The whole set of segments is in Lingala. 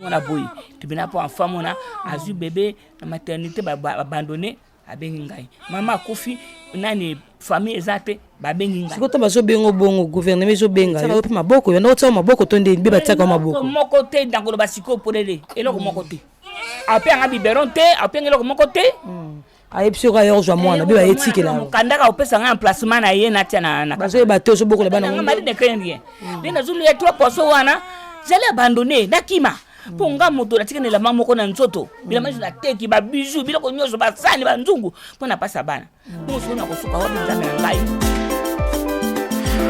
On a boy, tu viens pour un femme, on a azu bébé, la maternité abandonnée, à Bengingai. Maman Kofi, on a une famille exacte, à Bengingai. Si tu as bien au bon gouvernement, je benga. Ça va ma boko, on a autant ma boko, ton début, bâtir comme ma boko. Mon côté, dans le basico pour aider, et là, mon côté. Après, un biberon, après, mon côté. Aïe, sur ailleurs, je m'en ai éthique là. Kandaka, on peut s'en emplacement à Yen, Natiana. Parce que bateau, je beaucoup de banane. On m'a dit de craindre rien. Les Nazulu est trop pour Sowana. J'allais abandonner, Nakima. Ponga moto la tika la maman kona nzoto bila maji la teki ba bijou bila ko nyoso ba sani ba nzungu pona pasa bana muso na kosuka wa bizana ngai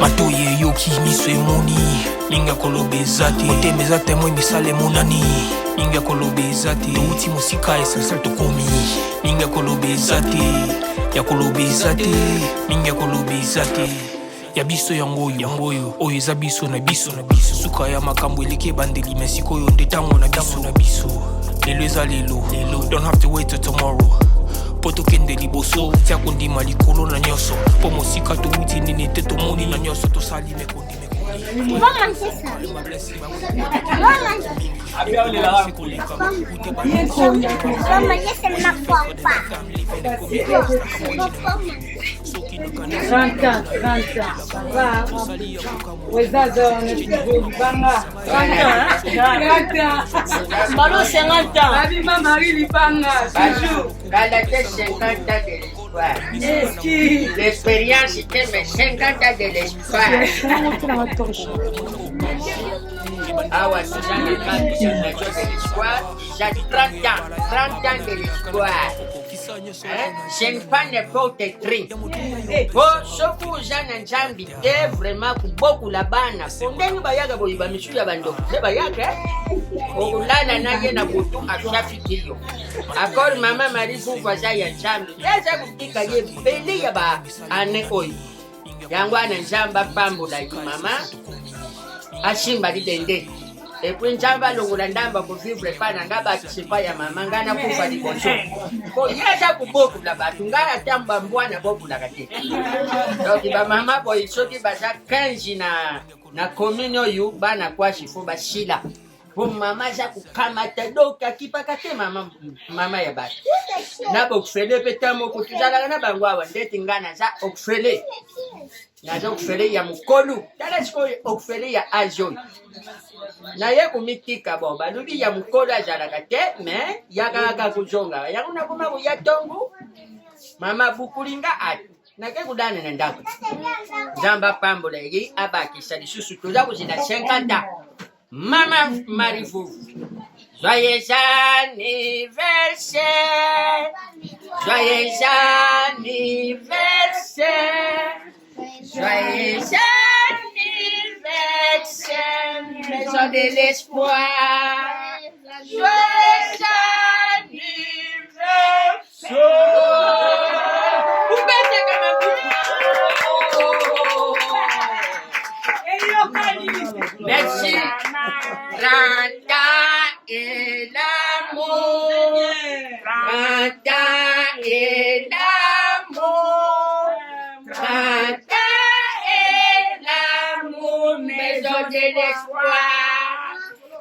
matoye yoki miso emoni linga kolobezati otemezate moi misale monani linga kolobezati uti musika esasal to komi linga kolobezati ya kolobezati linga kolobezati ya biso yangoyo oyo eza biso na biso suka ya makambo eleke bandeli mesikoyo nde tango na biso lelo eza lelo don't have to wait till tomorrow po tokende liboso tia kondima likolo na nyonso po mosika touti nini te tomoni na nyonso tosali mekondi L'expérience c'était 50 ans de l'espoir. Ah ouais, c'est Jean de l'espoir. J'ai 30 ans de l'espoir. Je ne pas n'importe qui. Bon, ce que j'en ai jambi, vraiment beaucoup la bana. Fondez-nous bayaga boyiba michu ya bando. C'est bayaga. Okulala na ye na butu ashafikiyo. Akor mama marifu faza ya jambi. Eza kutika ye beli ya ba ane oyi. Yangwa na jamba pambo la mama. Ashimba lidende. Et puis njamba longola ndamba ko vivre pa na ngaba kisipa ya mama ngana kufa liboso. Ko yeza kuboku la batu ngara tamba mbwana boku la kate. Donc ba mama ko isoki baza 15 na commune yu bana kwa shifo ba shila. Pour mama za kukamata doka kipaka te mama ya batu. Na bokfele petamo ko tuzala na bangwa ndeti ngana za okfele. Nazo okfele ya mukolu. Dala siko okfele ya ajo. Na ye kumitika bomba lubi ya mukolo azalaka te me yakaka kuzonga yakuna kuma kuya tongu mama bukulinga ati nake kudana na ndako zamba pambola yi abakisa lisusu toza kuzina 50 ans mama marifu joyeux anniversaire joyeux anniversaire joyeux maison de l'espoir. Joyeux anniversaire. Vous mettez comme un merci. 30 ans et l'amour. 30 ans et l'amour. 30 ans et l'amour, maison de l'espoir.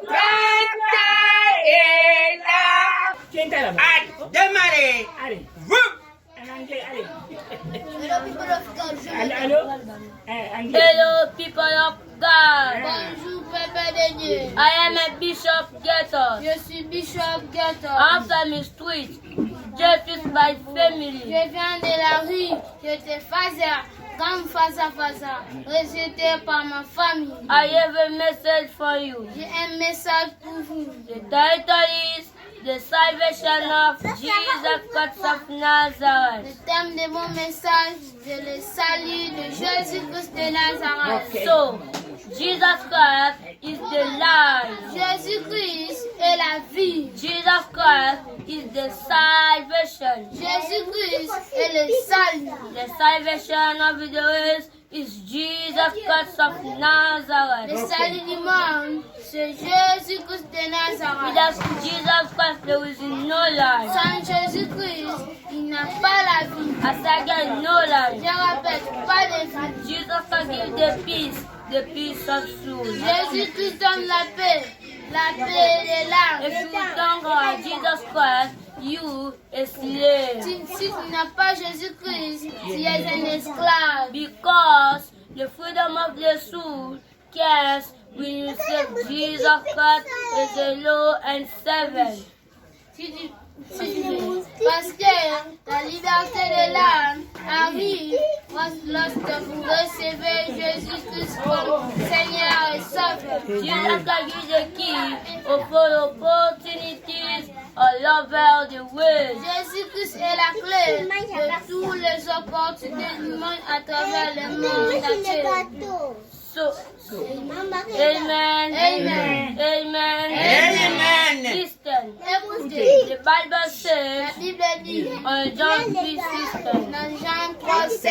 30 ans et l'amour. Allez, démarrez. Allez. Vous. Hello, people of God. Bonjour, peuple de Dieu. I am a Bishop Getter. Je suis Bishop Getter. I'm from the street. Just is my family. Je viens de la rue. J'étais Faza, comme Faza, rejeté par ma famille. I have a message for you. J'ai un message pour vous. The title is The Salvation of Jesus Christ of Nazareth. Le thème de mon message, c'est le salut de Jésus-Christ de Nazareth. Okay. So, Jesus Christ is the life. Jésus-Christ est la vie. Jesus Christ is the salvation. Jésus-Christ est le salut. The salvation of the world is Jesus Christ of Nazareth. Le salut du monde, c'est Jésus-Christ de Nazareth. Without Jesus Christ, there is no life. Sans Jésus-Christ, il n'y a pas la vie. As again, no life. Je répète, pas de vie. Jesus Christ gives the peace of soul. Jésus-Christ donne la paix. la paix et les larmes. If you don't have Jesus Christ, you a slave. Si tu n'as pas Jésus-Christ, tu es un esclave. Because the freedom of the soul comes when you say Jesus Christ is a Lord and Savior. Parce que la liberté de l'âme arrive lorsque vous recevez Jésus-Christ comme Seigneur et Sauveur. Jesus Christ is the key of all opportunities, a lover of the world. Jésus-Christ est la clé de toutes les opportunités du monde à travers le monde entier. So, amen. Amen. Amen. Amen. Listen. Écoutez, The Bible la says Bible dit on John 3:16, dans Jean 3:16,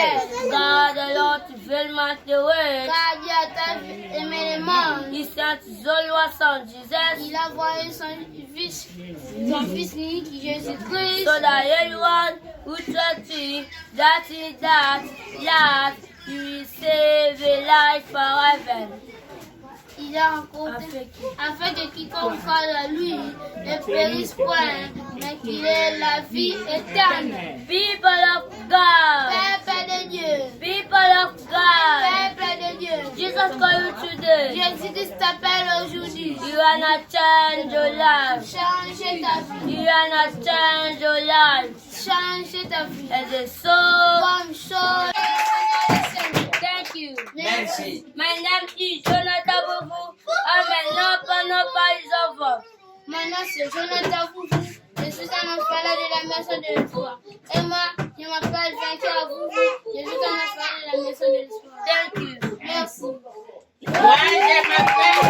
God the Lord will make the way. car Dieu a tant aimé le monde, He sent His only Son Jesus, il a envoyé son fils unique Jésus-Christ, so that anyone who trusts Him, that He that you will save a life forever. il a rencontré afin que quiconque croit en lui ne périsse point, mais qu'il ait la vie éternelle. People of God, Peuple de Dieu, people of God, peuple de Dieu, Jesus called you today. Jésus-Christ t'appelle aujourd'hui. You are not change your life. Change ta vie, You are not change your life. change ta vie. As a soul. Comme chose. Thank you. Merci. My name is Jonathan Boubou. I'm an open over. Mon nom c'est Jonathan Boubou. Je suis un enfant de la maison de l'espoir. Et moi, je m'appelle Vainqueur Boubou. Je suis un enfant de la maison de l'espoir. Thank you. Merci. Moi, je m'appelle.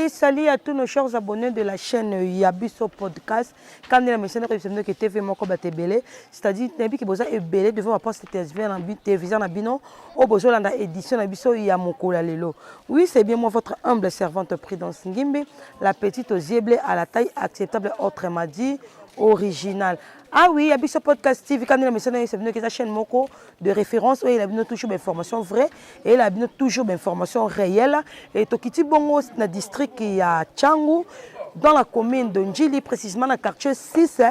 Salut à tous nos chers abonnés de la chaîne Yabiso Podcast. Quand la mission de que TV moko batebele, c'est-à-dire nabi ki boza ebele devant poste télévision na bino au bozo landa édition na biso ya mokola lelo. Oui, c'est bien moi votre humble servante Prudence Ngimbe, la petite aux yeux bleus à la taille acceptable autrement dit original. Ah oui, Yabiso Podcast TV, quand la mission c'est venu que la chaîne moko de référence où il a bien toujours d'informations vraies et il a bien toujours d'informations réelles et tokiti bongo na district ya Tchangu dans la commune de Ndjili précisément dans le quartier 6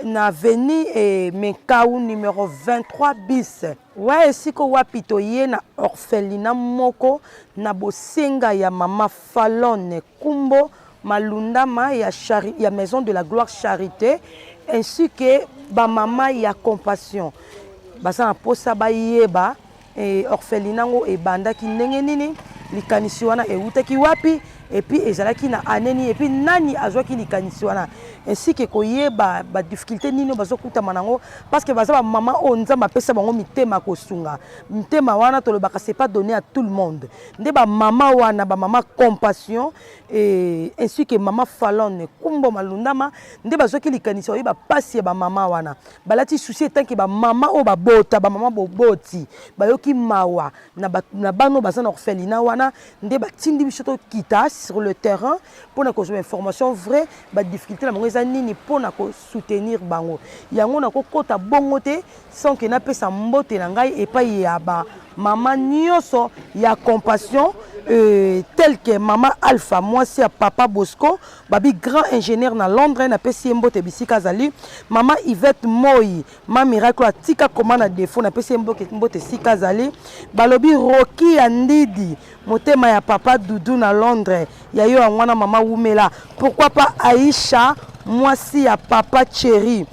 na avenue Mekaou numéro 23 bis. Ouais, siko wapitoye na orphelinat moko na bosenga ya mama Falone Kumbo Malundama ya maison de la gloire charité ainsi que ba mama ya compassion basa na posa ba yeba orphelinat ngo ebanda ki ndenge nini likanisi wana eutaki wapi et puis ezalaki na aneni et puis nani azwaki likanisi wana ainsi que koyeba ba difficulté nino bazokuta manango parce que baza ba mama o nzamba pesa bango mitema kosunga mitema wana to le baka c'est pas donné à tout le monde nde ba mama wana ba mama compassion et ainsi que mama Falone Kumbo Malundama nde bazoki likanisi oyeba pasi ba mama wana balati souci tant que ba mama o ba bota ba mama boboti bayoki mawa na bano baza na orphelinat wana nde batindi bisoto kita sur le terrain pour na ko information vraie ba difficulté la mongo nini pour na ko soutenir bango yango na ko kota bongo te sans que na pesa mbote na ngai et pas ya ba mama nyoso ya compassion tel que maman Alpha moi c'est à papa Bosco babi grand ingénieur na Londres na pesi mbote bisika zali maman Yvette Moi ma miracle atika comment na défaut na pesi mbote sika zali balobi Rocky Andidi motema ya papa Doudou na Londres ya yo ngwana mama Wumela pourquoi pas Aïcha moi c'est à papa Chéri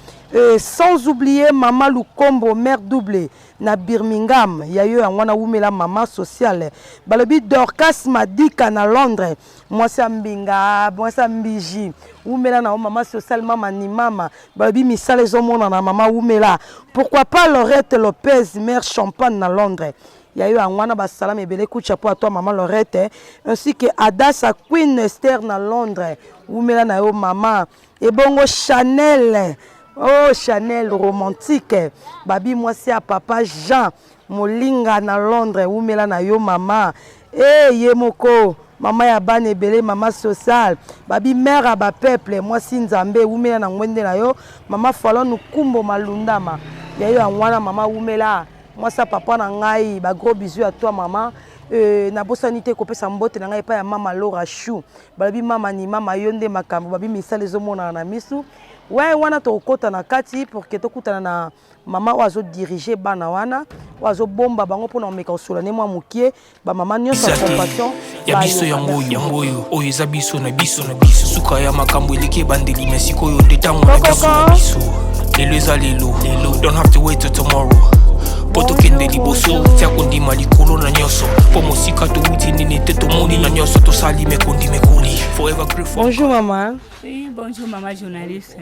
sans oublier maman Lukombo mère doublée na Birmingham ya yo ngwana Wumela maman sociale balobi Dorcas Madika na Londres moi c'est mbinga moi c'est mbiji Wumela na maman sociale mama ni mama balobi misale zo mona na maman Wumela pourquoi pas Lorette Lopez mère Champagne na Londres ya yo ngwana ba salam ebele ku chapeau à toi maman Lorette ainsi que Adassa Queen Esther na Londres Wumela na yo maman et bongo Chanel. Oh Chanel romantique babi moi c'est à papa Jean Molinga na Londres Wumela na yo mama yemoko mama ya bane ebele mama social babi mère à ba peuple moi si Nzambe Wumela na ngwende na yo mama Falone Kumbo Malundama ya yo ngwana mama Wumela moi ça papa na ngai ba gros bisous à toi maman. Na bosani te kopesa mbote na ngai pa ya mama Laura Chou balabi mama ni mama yonde makambo babi misala ezomona na misu ouais wana to kota na kati pour que to kutana na mama oazo diriger bana wana oazo bomba bango pona omeka osola ne mwa mukie ba mama nyonso ya compassion ya biso yango oyo eza biso na biso suka ya makambo eleki bandeli merci koyo ndetango na biso na biso lelo eza lelo don't have to wait till tomorrow poto kende liboso tia kondima likolo na nyonso po mosika touti nini te tomoni na nyonso tosali mekondi mekoli forever grateful. Bonjour maman. Oui, bonjour maman journaliste.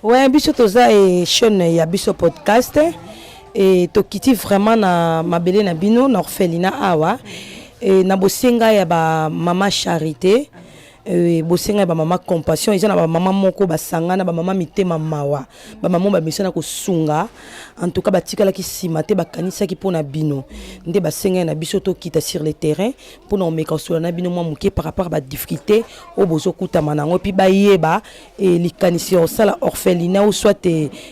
Ouais, biso toza et chaîne ya biso podcast et tokiti vraiment na mabele na bino na orphelinat awa et na bosenga ya ba mama charité bosenga ba mama compassion ils na ba mama moko basangana ba mama mitema mawa ba mama ba misana ko sunga en tout cas batikala ki simate ba kanisa ki pona bino nde basenga na biso to kita sur le terrain pona omeka so na bino mwa muke par rapport ba difficulté o bozo kuta manango pi ba yeba et likanisi o sala orphelinat ou soit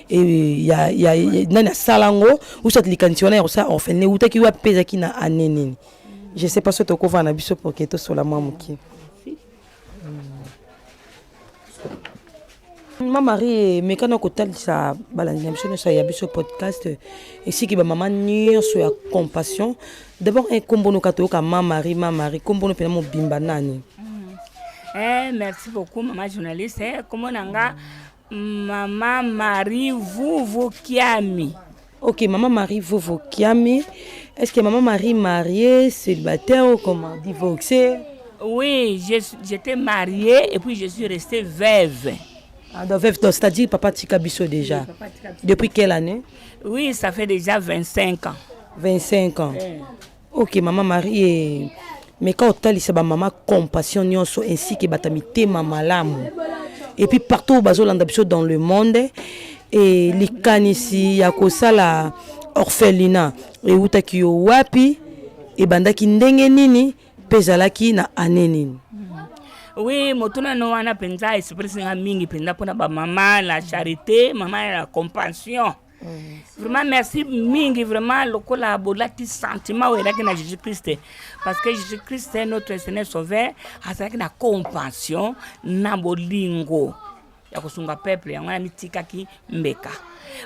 ya nana salango ou soit likanisi wana o sala orphelinat ou taki wa peza ki na aneneni je sais pas ce to ko va na biso pour que to so la mwa muke. Ma Marie, mais quand on côté ça, balançation ça y a biso podcast ici qui ba maman nier sur la compassion. D'abord un combo no kato ka ma Marie, combo no pena mo bimba nani. Merci beaucoup maman journaliste. Comment nanga maman Marie Vuvu Kiami. OK, maman Marie Vuvu Kiami. Est-ce que maman Marie mariée, célibataire ou comment, divorcée? Oui, j'étais mariée et puis je suis restée veuve. Ah, donc, c'est-à-dire papa Tika Bisso déjà. Oui, depuis quelle année? Oui, ça fait déjà 25 ans. 25 ans. OK, maman Marie. Mais quand on dit maman compassion nyonso ainsi que batamité mama lamu. Et puis partout au bazolanda biso dans le monde et likanisi ya kosala orphelinat et utaki yo wapi et bandaki ndenge nini pezalaki na anenini. Oui, motuna no wana penza expression mingi penza pona ba maman la charité, maman la compassion. Vraiment merci mingi vraiment lokola bolati sentiment ou na Jésus Christ parce que Jésus Christ est notre Seigneur sauveur, asaki na compassion na bolingo ya kosunga peuple ya ngana mitika ki mbeka.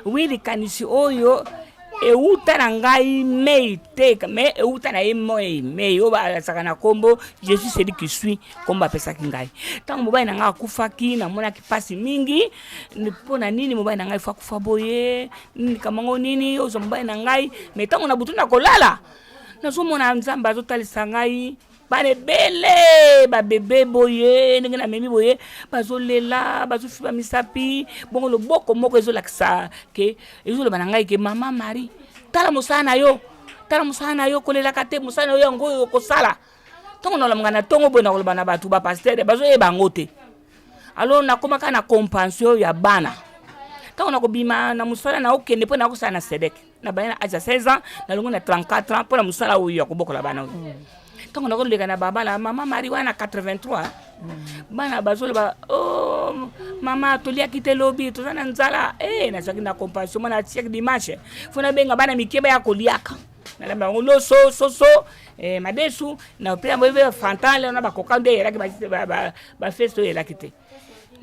Oui, likanisi oyo euta na ngai meiteka me euta na emoi me yo ba sakana kombo Jésus c'est lui qui suit komba pesa kingai tango mobali na ngai akufaki na mona kipasi mingi pona nini mobali na ngai fa kufa boye nini kamango nini ozo mobali na ngai me tango na butu na kolala nazo mona nzamba azotalisa ngai bale bele ba bébé boye ndenge na memi boye bazolela bazofiba misapi bongo loboko moko ezolakisa ke ezoloba na ngai ke mama Marie tala musana yo kolela kate musana yo ngo kosala tongo na lamngana tongo bona koloba na batu ba pasteur bazoyeba ngote alors nakomaka na compassion ya bana tongo na kobima na musala na okende po na kosala na sedek na bana aja 16 ans na longo na 34 ans po na musala oyo ya kobokola bana tango na koleka na baba la mama Marie wana 83 bana bazolo ba oh mama tolia kite lobi tozana nzala na zaki na compassion mona tiek dimanche funa benga bana mikeba ya koliaka na lamba ngolo so madesu na pia mbebe fantale na bakokande yela ki ba festo yela kite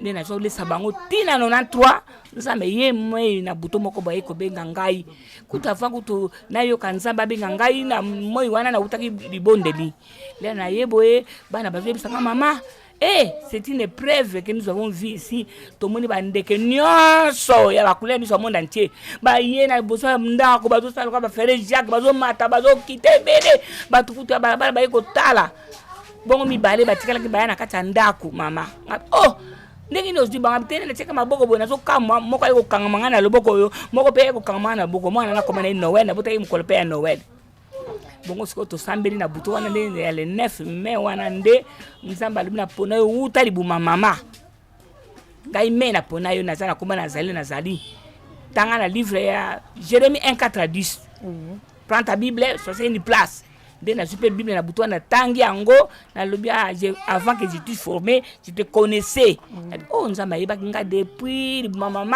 nena so le sabango tina 93 nzambe ye moi na buto moko ba eko benga ngai kutafa kutu na yo kanzamba benga ngai na moi wana na utaki libondeli le na yeboe bana bazwe bisanga mama c'est une preuve que nous avons vu ici tout le monde ba ndeke nyonso ya bakule biso monde entier ba yena boso ndako bazo sala ba faire Jacques bazo mata bazo kitebele batukuta balabala ba eko tala bongo mibale batikala ki bayana kata ndako mama ndenge no ziba ngabitene na cheka maboko bona so kama moko ayiko kangama na loboko yo moko pe ayiko kangama na boko mwana na komana Noël na bota imkolo pe ya Noël bongo siko to sambeli na buto wana ndenge ya le 9 mai wana nde nzamba libina pona yo uta libuma mama ngai me na pona yo nazana komana nazali tanga na livre ya Jérémie 1:4-10 prends ta Bible c'est une place de la super Bible na buto na tangi ango na lobia avant que je te formé je te connaissais nzamba yeba kinga depuis maman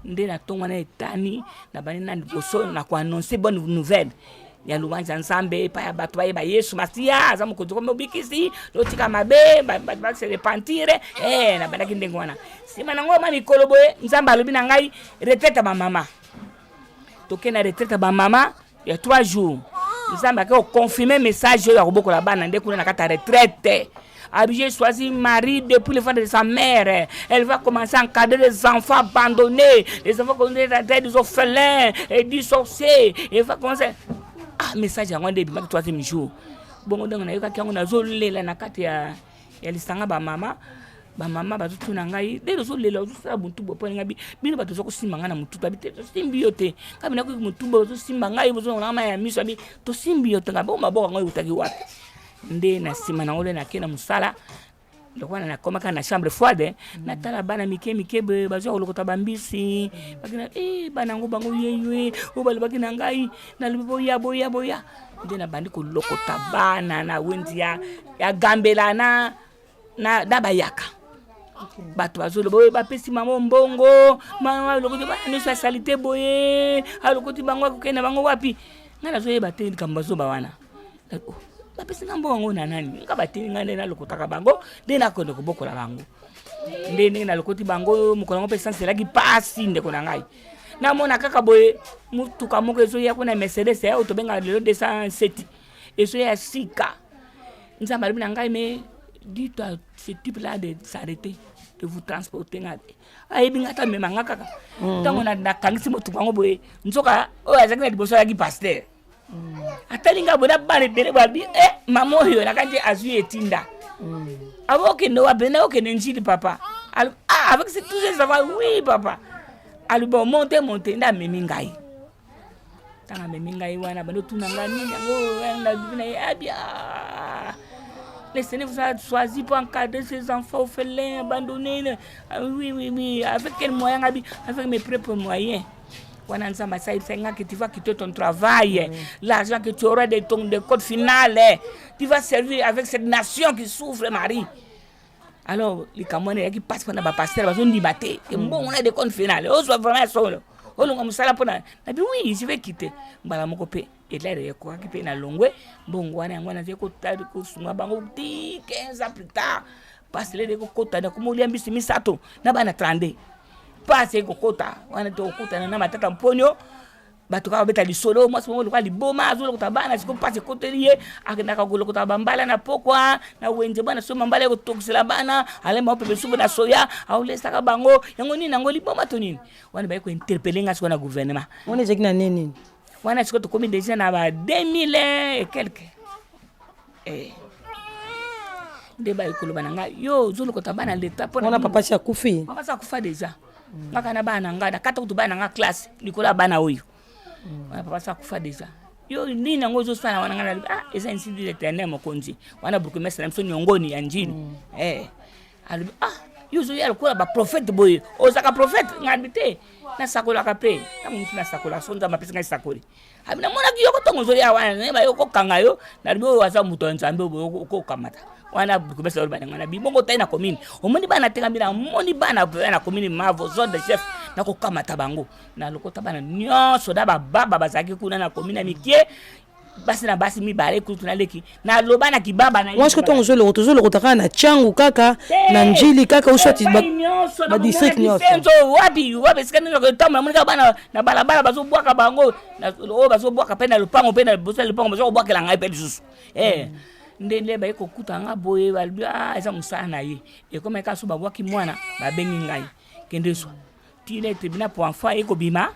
nde na tongo na etani na bani na liboso na ko annoncer bonne nouvelle ya lubanza nzambe pa ya bato ba Yesu Masia za mokonzi ko mobikisi lotika mabe ba se repentire na bandaki ndengo wana sima nango ma mikolo boye nzambe alobi na ngai retraite ba mama toke na retraite ba mama ya 3 jours nzambe ko confirmer message ya kobokola bana nde kuna na kata retraite. J'ai choisi Marie depuis le ventre de sa mère. Elle va commencer à encadrer les enfants abandonnés, les enfants qu'on est des orphelins et des sorciers. Elle va commencer. Message à moi depuis le 3e jour. Bon, on a eu quelqu'un qui a zolé la nakati ya lisanga ba mama bazo tuna ngai de zolé la zo buntu bo pona ngabi bino bato zo ko simanga na mutu babite to simbiote kabina ko mutu bo zo simanga ngai bo zo na ma ya miso abi to simbiote ngabo maboko ngai utaki wapi nde na sima na ole na kena musala lokwana na koma kana chambre froide na tala bana mike be bazo lokota bambisi bakina bana ngo bango yeywe o bali bakina ngai na liboya boya nde na bandi ko lokota bana na wendi ya gambelana na dabayaka bato bazo boye bapesi mama mbongo mama lokoti bana ni salite boye alokoti bango ko kena bango wapi ngana zo yeba te kambazo bawana bapesi ngambo wango na nani ngabati ngane na lokotaka bango nde na kondo ko bokola bango nde na lokoti bango mukola ngo pesa sela ki pasi nde kona ngai na mona kaka boye mutuka moko ezo ya kuna Mercedes ya otobenga lelo 207 ezo ya sika nzamba libi na ngai me dites à ce type là de s'arrêter de vous transporter ngate ayebi ngata me manga kaka tango na kangisi mutuka ngo boye nzoka o azakina liboso ya ki pasteur atalinga boda bane dele babi mama oyo nakanje azu etinda aboke no abena oke njili papa avec tous ces enfants oui papa alu bon monter nda memi ngai tanga memi ngai wana bando tunanga nini yango na bibina abia les Seigneur vous a choisi pour encadrer ces enfants orphelins abandonnés oui avec quel moyen avec mes propres moyens. Que tu vas quitter ton travail, l'argent que tu auras de ton code final, tu vas servir avec cette nation qui souffre, Marie. Alors, les Camerounais qui passent par la pasteur, ils ont dit batté. Et bon, on a des comptes finales. On soit vraiment solo. On a dit oui, je vais quitter. Bala mon copé. Et là, il y a quoi qui peut na longue. Bon, on a dit qu'on a dit qu'on a dit 15 ans plus tard. Parce que les côtés, comme on l'a mis sur Misato, n'a pas attendu. Passe kokota wana to kokota na matata mponyo bato ka beta lisolo moi somo lokwa liboma azolo kutabana siko passe kotelie akenda ka golo kutaba mbala na pokwa na wenje bana so mbala ko tokisela bana ale ma pepe subo na soya aulesa ka bango yango nini nango liboma to nini wana ba ko interpeller nga siko na gouvernement wana jeki na nini wana siko to komi déjà na ba 2000 et quelques de ba ikolo bananga yo zolo kutabana l'état pona wana papa si akufi déjà ngaka na bana ngada kata kutu bana nga classe likola bana oyo papa sa kufa déjà yo nini ngo zo sana wana ngana eza insi de l'éternel mokonzi wana burgomestre mso nyongoni ya njini ali yo zo ya kola ba prophète boye ozaka prophète ngabite na sakola ka pe na muntu na sakola sonza mapesa ngai sakoli abina mona ki yoko tongo zo ya wana ne ba yoko kanga yo na libo waza muto nzambe ko kamata wana burgomestre bana ngana bibongo taina commune omoni bana tenga bila moni bana na commune mavo zone de chef na ko kamata bango na lokota bana nyonso da baba bazaki kuna na commune mikie basi na basi mi bare kutu na leki na lobana kibaba na moi tongo zo lokota na changu kaka na njili kaka usoti ba district nyonso wapi sikana ko tamba moni ka bana na balabala bazo bwaka bango na bazo bwaka pe na lupango pe na bosa lupango bazo bwaka la ngai pe lisusu ndele ba eko kutanga boye balbi eza musana ye e koma ka suba bwaki mwana ba bengi ngai kende so tile tribunal pour enfant eko bima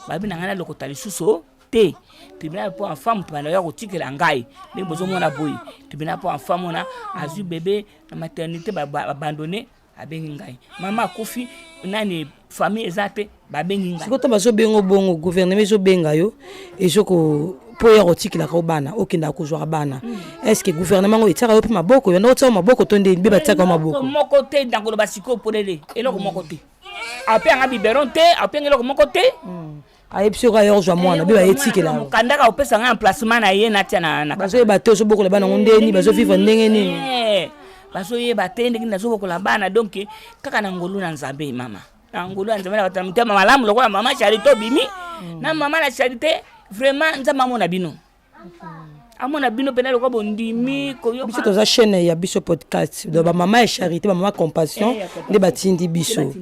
ba bina ngana lokota lisusu te tribunal pour enfant mpana ya kotikela ngai ne bozo mwana boye tribunal pour enfant mona azu bébé na maternité ba abandonné abengi ngai mama kofi nani famille ezate ba bengi ngai sikoto bazo bengo bongo gouvernement zo benga yo ezoko po ya kotikela ka bana okenda kozwa bana est-ce que gouvernement ngo etaka yo pe maboko yo ndotsa maboko to nde beba tsaka maboko moko te ndangolo basiko polele eloko moko te ape anga biberon te ape eloko moko te ayepsi ka yo zwa mwana beba etikela kandaka opesa nga emplacement na ye na tia na bazo yeba te so boko le bana ngondeni bazo vivre ndenge nini bazo yeba te ndenge nazo boko la bana donc kaka na ngolu na nzambe mama na ngulu nzambe na batala mutema malamu lokola mama Charité bimi na mama la Charité vraiment nzambe amona bino amona bino pena lokola bondimi koyo biso toza chaîne ya biso podcast donc ba mama ya Charité ba mama compassion nde batindi biso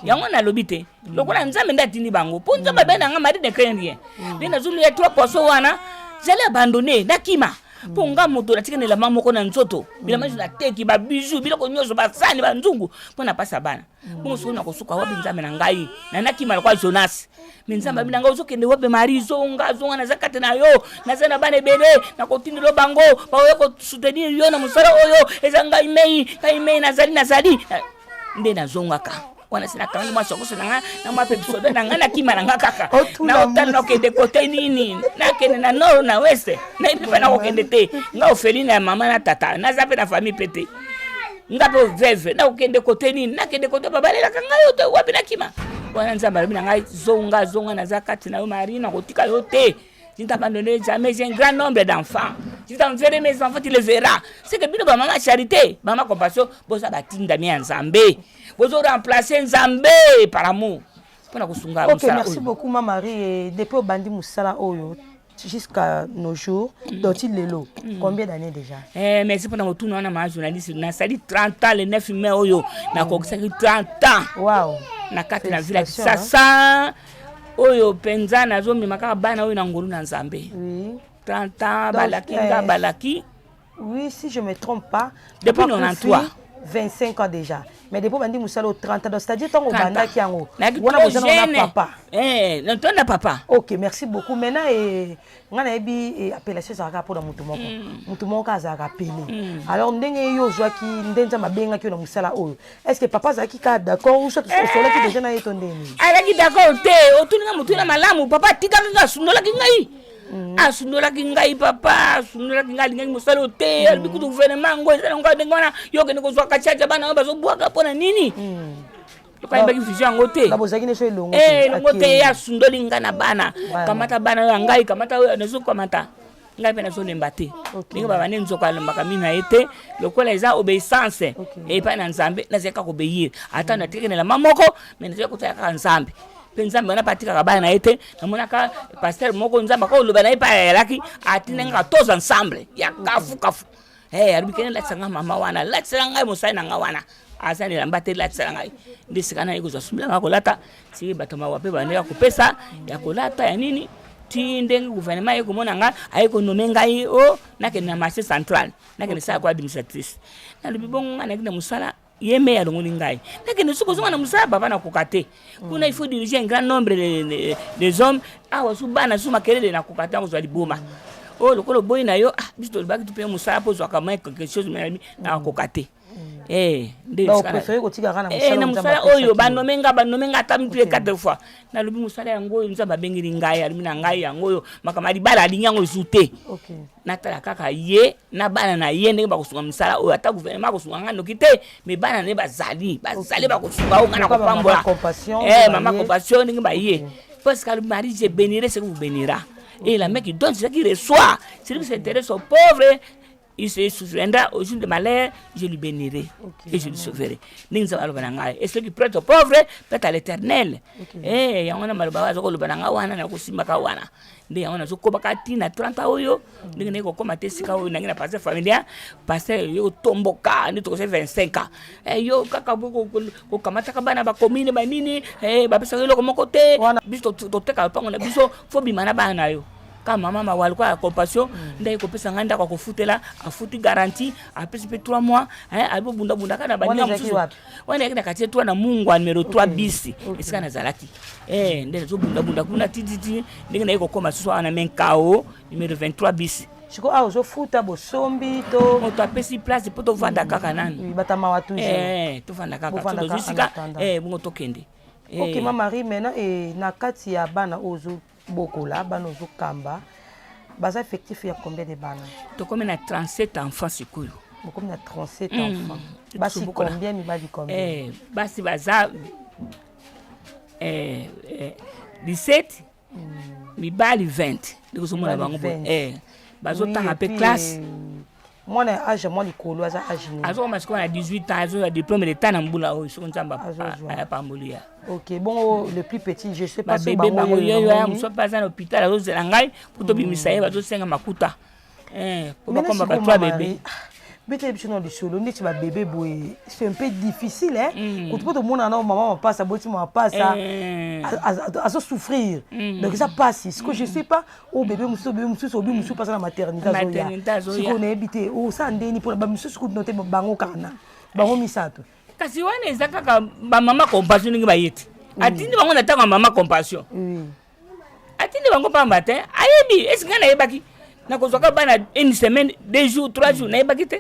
yango na lobi te lokola nzambe ndatindi bango po nzambe bena nga mari de craindre ndina zulu ya 3 poso wana jale abandonné nakima po nga moto na tikene la mama moko na nzoto bilama na teki ba bijou biloko nyonso ba sani ba nzungu po na pasa bana bongo so na kosuka wapi nzambe na ngai na nakima kwa Jonas minzamba bina nga uzokende wapi mari zonga na zakate na yo na zana bana ebele na kotindilo bango ba yo ko soutenir yo na musala oyo ezanga imei na zali nde na zongaka wana sina kangi mwa soko sina na mwa episode na nga na kima na nga kaka na otana kende kote nini na kende na nord na west na ipepa na kokende te nga ofeli na mama na tata na zape na famille pete nga pe veve na kokende kote nini na kende kote babalela kanga yo to wapi na kima wana nzamba bina nga zonga na zakati na yo mari na kotika yo te. Je t'abandonnerai jamais, j'ai un grand nombre d'enfants. Je t'enverrai mes enfants, tu les verras. C'est que bino ba mama Charité, mama compassion, boza batinda mi nzambe. Bozo remplacer nzambe par amour. Pona kusunga musala. OK, merci beaucoup Mama Marie. Depuis au bandi musala oyo jusqu'à nos jours, dont il est là. Combien d'années déjà? Merci pour notre tournoi na journaliste. Na sali 30 ans le 9 mai oyo. Na kokisaki 30 ans. Wow. Na kati na village sasa. Oyo penza nazo mimaka bana oyo na ngolu na nzambe. Oui. 30 ans balaki. Oui, si je me trompe pas. Depuis 93. 25 ans déjà. Mais depuis bandi musala au 30 ans, c'est-à-dire tant au banda qui en haut. Wana besoin na papa. Na papa. OK, merci beaucoup. Maintenant ngana ebi appellation ça rapport dans mutu moko. Mutu moko za rappelé. Alors ndenge yo joaki ndenza mabenga ki na musala oyo. Est-ce que papa zaki ka d'accord ou soit sola ki déjà na yeto ndeni? Alaki d'accord te, otuninga mutu na malamu papa tikanga sundola ki ngai. Sundola ki ngai papa, sundola ki ngai musala te, albi kutu gouvernement ngo ezala ngo ndengwana yo ke ndiko zwa kachacha bana bazo bwaka pona nini? Loka mbeki vision ngo te. Babo zaki ne so elongo. Longo te ya sundoli ngana bana. Kamata bana yo ngai kamata yo nezo kamata. Ngai pena so lemba te. Ninga baba ne nzoka lembaka mina ete lokola eza obéissance et pas na nzambe na zeka obéir. Ata na tikene la mamoko mais na zeka kutaka nzambe. Nzambe na patika ka bana ete na monaka pasteur moko nzamba ko lobana ipa yalaki atinenga tous ensemble ya kafu. Arubikene la tsanga mama wana la tsanga musai na ngawana. Asani la mbate la tsanga ndisikana iko zasumila ngakolata si batoma wape bane ya kupesa ya kolata ya nini tindenge gouvernement yeko monanga ayiko nomenga o nakena marché central nakena sa kwa administratrice na lubibongo ngana kina musala yeme ya longo ngai nakena suko zonga na musala baba na kokate kuna il faut diriger un grand nombre de hommes awa subana suma kelele na kokata ko zwali boma o lokolo boy na yo biso tolibaki tupe musala po zwa kama quelque chose na kokate donc préféré kotika kana musala na musala oyo banomenga tample 4 fois na lubi musala yango nzamba bengiri ngai alimi na ngai yango yo makamali bala linyango zute na tala kaka ye na bana na ye ndenge bakosunga musala oyo ata gouvernement kosunga ngano kite mais bana ne bazali bakosunga ngana kopambola mama compassion ndenge ba ye parce que le mari je bénirai ce que vous bénira et la mère qui donne ce qui reçoit celui qui s'intéresse aux pauvres. Il se souviendra au jour de malheur, je lui bénirai et je lui sauverai. Et ceux qui prêtent aux pauvres, prêtent à l'Éternel. Et il y a un malbara, il y a un kosimakawana. Il y a un zokobakati na 30 oyo. Il y a un komate sika oyo na pasteur familia, pasteur yo tomboka, ni to 25 ans. Yo kaka ko kamata kabana ba commune ba nini, ba pesa yo ko mokote, biso to teka pango na biso fo bimana bana yo. Kama mama walikuwa ya compassion ndai kopesa nganda kwa kufutela afuti garantie apesi pe 3 mois abo bunda kana banya msusu wana yakina katie tu na Mungu numero 3 bisi esika na zalaki ndai zo bunda kuna tititi ndenge na iko koma susu ana menkao numero 23 bisi siko a zo futa bosombi to moto apesi place po to vanda kaka nani batama watu to vanda kaka to jusika bungo tokende OK Mama Marie maintenant na kati ya bana ozo Bokola, Banozo Kamba, basa effectif il y a combien de bana? To comme na 37 enfants sikoyo. Comme na 37 enfants. Basi combien mi badi combien? Basi baza 17 mi bali 20. Ndiko somona bango bazo tanga pe classe. Moi, j'ai âge, moi, les colo, j'ai âge. Azo masiko na 18 ans, azo diplôme d'état na mbula o so nzamba pa mbolia. OK, bon le plus petit, je sais pas si bébé bango yo muso pas à l'hôpital azo zela ngai pour to bimisa ye bazo senga makuta. Pour ba komba ka 3 bébés. Bête biso de solo ndi ti ba bébé boy, c'est un peu difficile hein. Quand tu peux te montrer non maman passe à boti maman passe à souffrir. Donc ça passe, ce que je sais pas au bébé muso passe à la maternité zo ya. Si on est habité au ça ndeni pour ba muso ko noter bango kana. Bango misato. Kasi wana ezaka ka ba mama compassion ngi ba yeti. Atindi bango na tanga mama compassion. Atindi bango pa matin, ayebi esingana yebaki. Na kozwaka bana une semaine, 2 jours, 3 jours na yebaki te.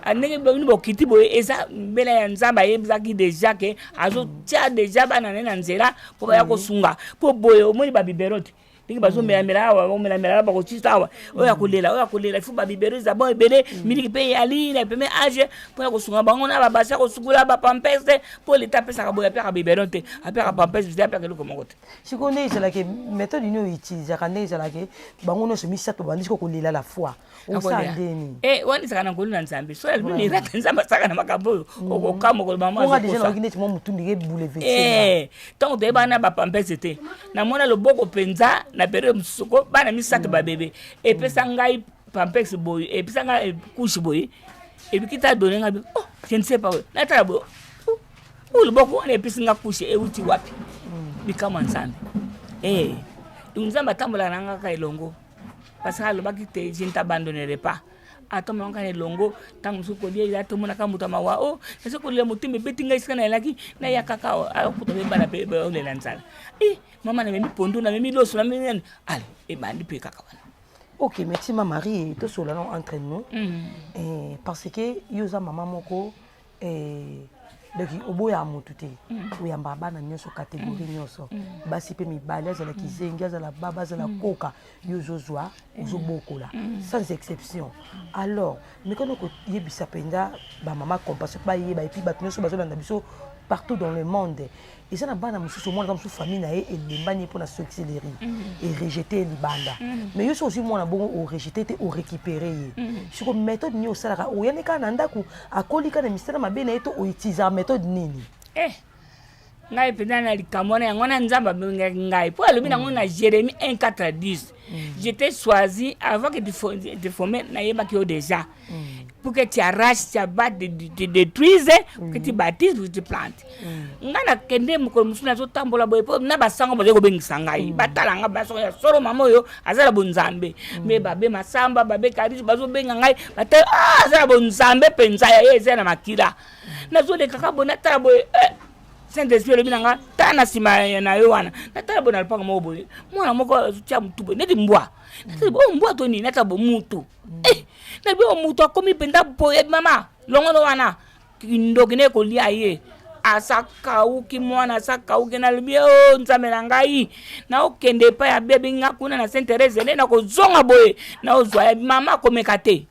Anenge boni bokiti boye eza mbela ya nzamba yebaki déjà que azo tia déjà bana na nzela po ba ya kosunga po boye omoni ba biberote. Ndiki bazo mela ba ko tsawa oya kolela fu ba bibero za bon ebele miliki pe yali na pe me age po ya kosunga bango na ba basa ko sukula ba pampers po leta pesa ka boya pe ka biberote ape ka pampers via pe ka loko mokote. Sikonde ezala ke méthode ni utilise kande ezala ke bango no se misato bandi ko kolela la foi. On s'endeni. Wani sakana ngolu na nzambe. So ni rata nzamba saka na makambo o kamo ko mama. On a déjà organiser mo mutu ndike bouleverser. Tant de bana ba pampers était. Na mona loboko penza na période msuko bana misato ba bébé et puis sangai pampers boy et puis sangai couche boy et puis kita donné ngabi oh je ne sais pas na tara bo ou le boko et puis singa couche et uti wapi bikama nzambe nzamba tambola nanga ka elongo parce que le baki te je ne t'abandonnerai pas atoma ngana elongo tangu suko lie ya tomona ka mutama wa o ese ko le mutimbe betinga iskana elaki na ya kakao akuto be bana be ole lanzala maman na memi pondo na memi loso na memi al bandi pe kakawana. OK, merci ma Marie, to solo non entre nous parce que yoza maman moko donc oboya mutu te oyamba bana nyonso catégorie nyonso basi pe mibale za la kizenga za la baba za la koka yozozwa ozobokola sans exception. Alors mais quand on yebisa penda ba mama compassion ba yeba et puis ba nyonso bazolanda biso partout dans le monde et ça na bana mususu mwana comme famille na e lembani pour la sorcellerie et rejeter libanda mais yo aussi mwana bongo o rejeter te o récupérer c'est comme méthode ni o sala o yane kana ndaku akolika na mystère mabe na eto o utiliser méthode nini ngai pena na likamona yangona nzamba ngai po alobi nango na Jérémie 1:4-10 j'étais choisi avant que tu former na yebaki yo déjà pour que tu arraches, tu abattes, tu détruises, que tu bâtisses, que tu plantes. Ngana kende mukolo musuna zo tambola boye po na basango boye ko bengisa ngai batala nga baso ya solo mama yo azala bonzambe me babe masamba babe karisi bazo benga ngai batala azala bonzambe penza ya yeze na makila na zo de kaka bona tala boye Saint-Esprit le binanga tana sima na yo wana na tala bona alpaka mo boye mwana moko tia mutubo neti mbwa na mbwa to ni na tabo mutu na bi o mutu akomi penda boye mama longono wana kindokine ko lia ye asaka uki mwana asaka uki na libio nzamela ngai na okende pa ya bebe ngakuna na Saint Thérèse le na ko zonga boye na ozwa mama komekate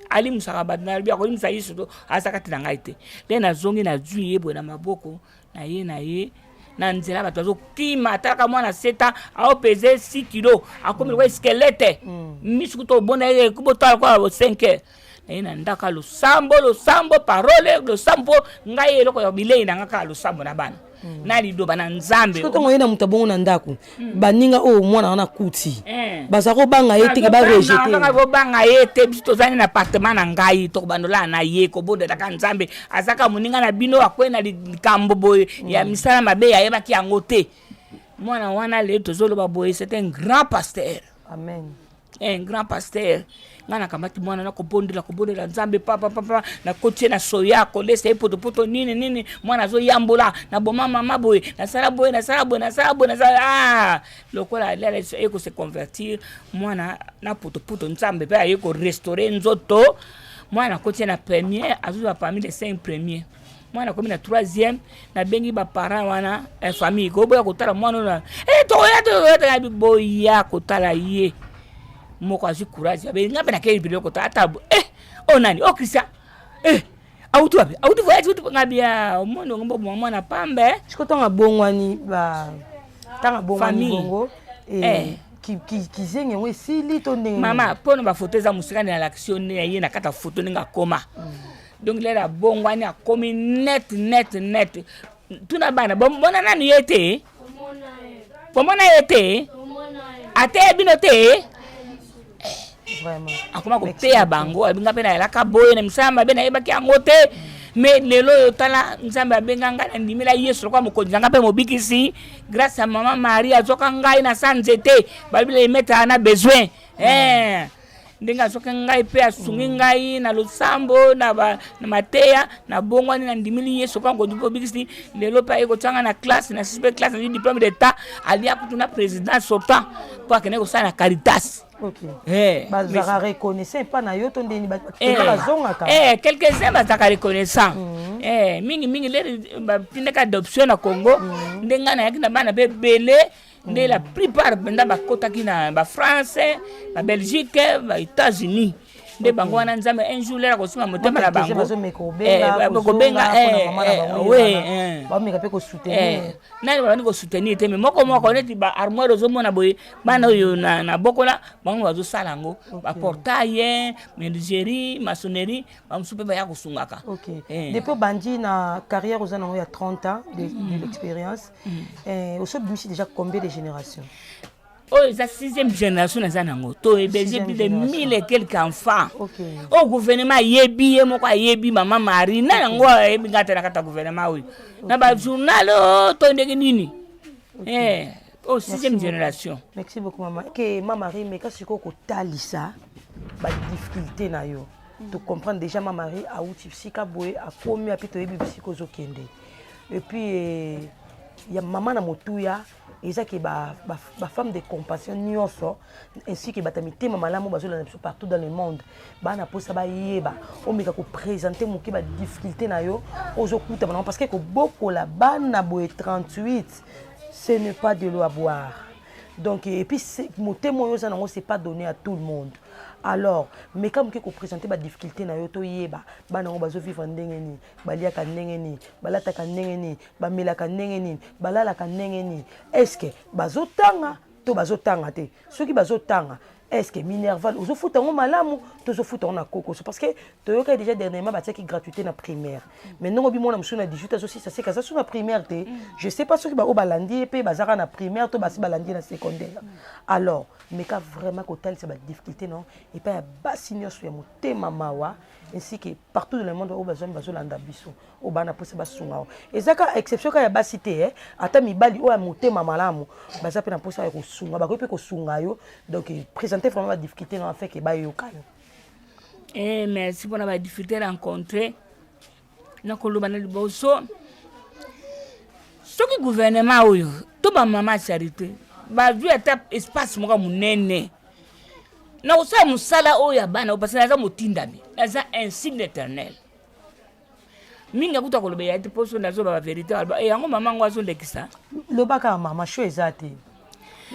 ali musaka badna libia ko imsa yiso asaka tinanga ite le na zongi na zui yebo na maboko na ye na nzela bato zo kima ataka mwana seta ao peser 6 kg akomi ko squelette misuku to bona ye kubotala kwa 5 na ndaka lo sambo parole lo sambo ngai eloko ya bilei na ngaka lo sambo na bana na lido bana nzambe ko ngoyena mutabongo na ndako baninga o mwana wana kuti bazako banga yete ke ba rejeter nga go banga yete biso zani na appartement na ngai to bandola na ye ko boda ka nzambe azaka muninga na bino akwena likambo boye ya misala mabe ya yeba ki angote mwana wana le tozoloba boye c'est un grand pasteur. Amen. Un grand pasteur ngana kamati mwana na kobondela nzambe papa na kotie na soya ko lesa poto nini mwana zo yambola na boma mama boye na sala boye lokola lele eko se convertir mwana na poto nzambe pe ayeko restaurer nzoto mwana kotie na premier azuba parmi les 5 premiers mwana komi na 3e na bengi ba parents wana famille ko boya kotala mwana na toya boya kotala ye moko azu courage abe ngabe na kele biloko tata onani o Christian autu voyage autu ngabia omondo ngombo mama na pambe siko tonga bongwani ba tanga bongwani bongo kizenge ngo esili to ndenge mama pona ba photo za musika na l'action ne ye na kata photo ninga koma donc là bongwani a komi net tuna bana bona nani yete pomona yete ate binote vraiment akoma ko peya bango abinga pena la kaboye na msamba bena yeba ki angote mais lelo yotala nzamba benganga na ndimila yesu kwa mokonzi nga pe mobikisi grâce à maman Marie azoka ngai na sanzete babile imeta na besoin ndinga zoka ngai pe asungi ngai na lusambo na mateya na bongwani na ndimili yesu kwa mobikisi lelo pa eko tanga na classe na super classe na diplôme d'état alia kutuna président sortant pour que ne ko sa na Caritas. Ok. Bazaka reconnaissant pas na yoto ndeni ba zonga ka. Quelques-uns bazaka reconnaissant. Mingi le tindeka adoption na Congo ndenga na yakina bana be belé nde la plupart benda ba kotaki na ba France, ba Belgique, ba États-Unis. De bango wana nzambe un jour là ko sima motema na bango ko benga ba meka pe ko soutenir nani ba ko soutenir te mais moko neti ba armoire zo mona boy bana yo na bokola bango bazo salango ba portail menuiserie maçonnerie ba msupe ba ya kusungaka. OK. Depuis bandi na carrière aux années il y a 30 ans de l'expérience au sort déjà combien de générations? Oh, c'est la 6e génération de Zanango. J'ai plus de 1000 et quelques enfants. Au gouvernement, yebi, yebi, maman Marie, nanango, yebi, gata na kata gouvernement, oui. Na ba journal, to ndenge nini. Oh, 6e génération. Merci beaucoup, maman. Que maman Marie, mais quand c'est quoi talisa, ba difficulté na yo. Tu comprends déjà maman Marie, a outi psyka boy, a komi a pito yebi psychozo kende. Et puis, il y a maman na motuya. Et ça qui ba femme de compassion nyonso ainsi que batamité mamalamu bazola partout dans le monde ba na posa ba yeba o meka ko présenter mo ki ba difficulté na yo ozokuta bana parce que ko boko la bana boy 38 ce n'est pas de l'eau à boire donc et puis mon témoin ça non c'est pas donné à tout le monde. Alors mais comme que ko présenter ba difficulté na yo to yeba bana ngo bazo vivre ndenge ni balia ka ndenge ni balata ka ndenge ni bamela ka ndenge ni balala ka ndenge ni est-ce que bazotanga to bazotanga te soki bazotanga est-ce que Minerval ozo futa ngo malamu to zo futa na koko parce que to yoka déjà dernièrement ba tsaki gratuité na primaire mais non obi mona msuna 18 azo si ça c'est kaza na primaire te je sais pas soki ba o balandi pe bazaka na primaire to basi balandi na secondaire alors mais quand vraiment kotal c'est ba difficulté non et pas ba senior sur motema mawa ainsi que partout dans le monde au besoin bazolanda biso au bana posa basunga et ça ka exception ka ya ba cité ata mibali o ya motema malamu baza pe na posa ya kosunga ba ko pe kosunga yo donc présenter vraiment la difficulté non fait que ba yo kayo. Merci pour la difficulté rencontrée na koloba na liboso soki gouvernement oyo to ba mama charité ba vu étape espace moko munene na usa musala oya bana parce que za motindami za un signe éternel minga kuta koloba ya poso nazo ba vérité alba yango mama ngo azo lekisa lobaka mama sho ezate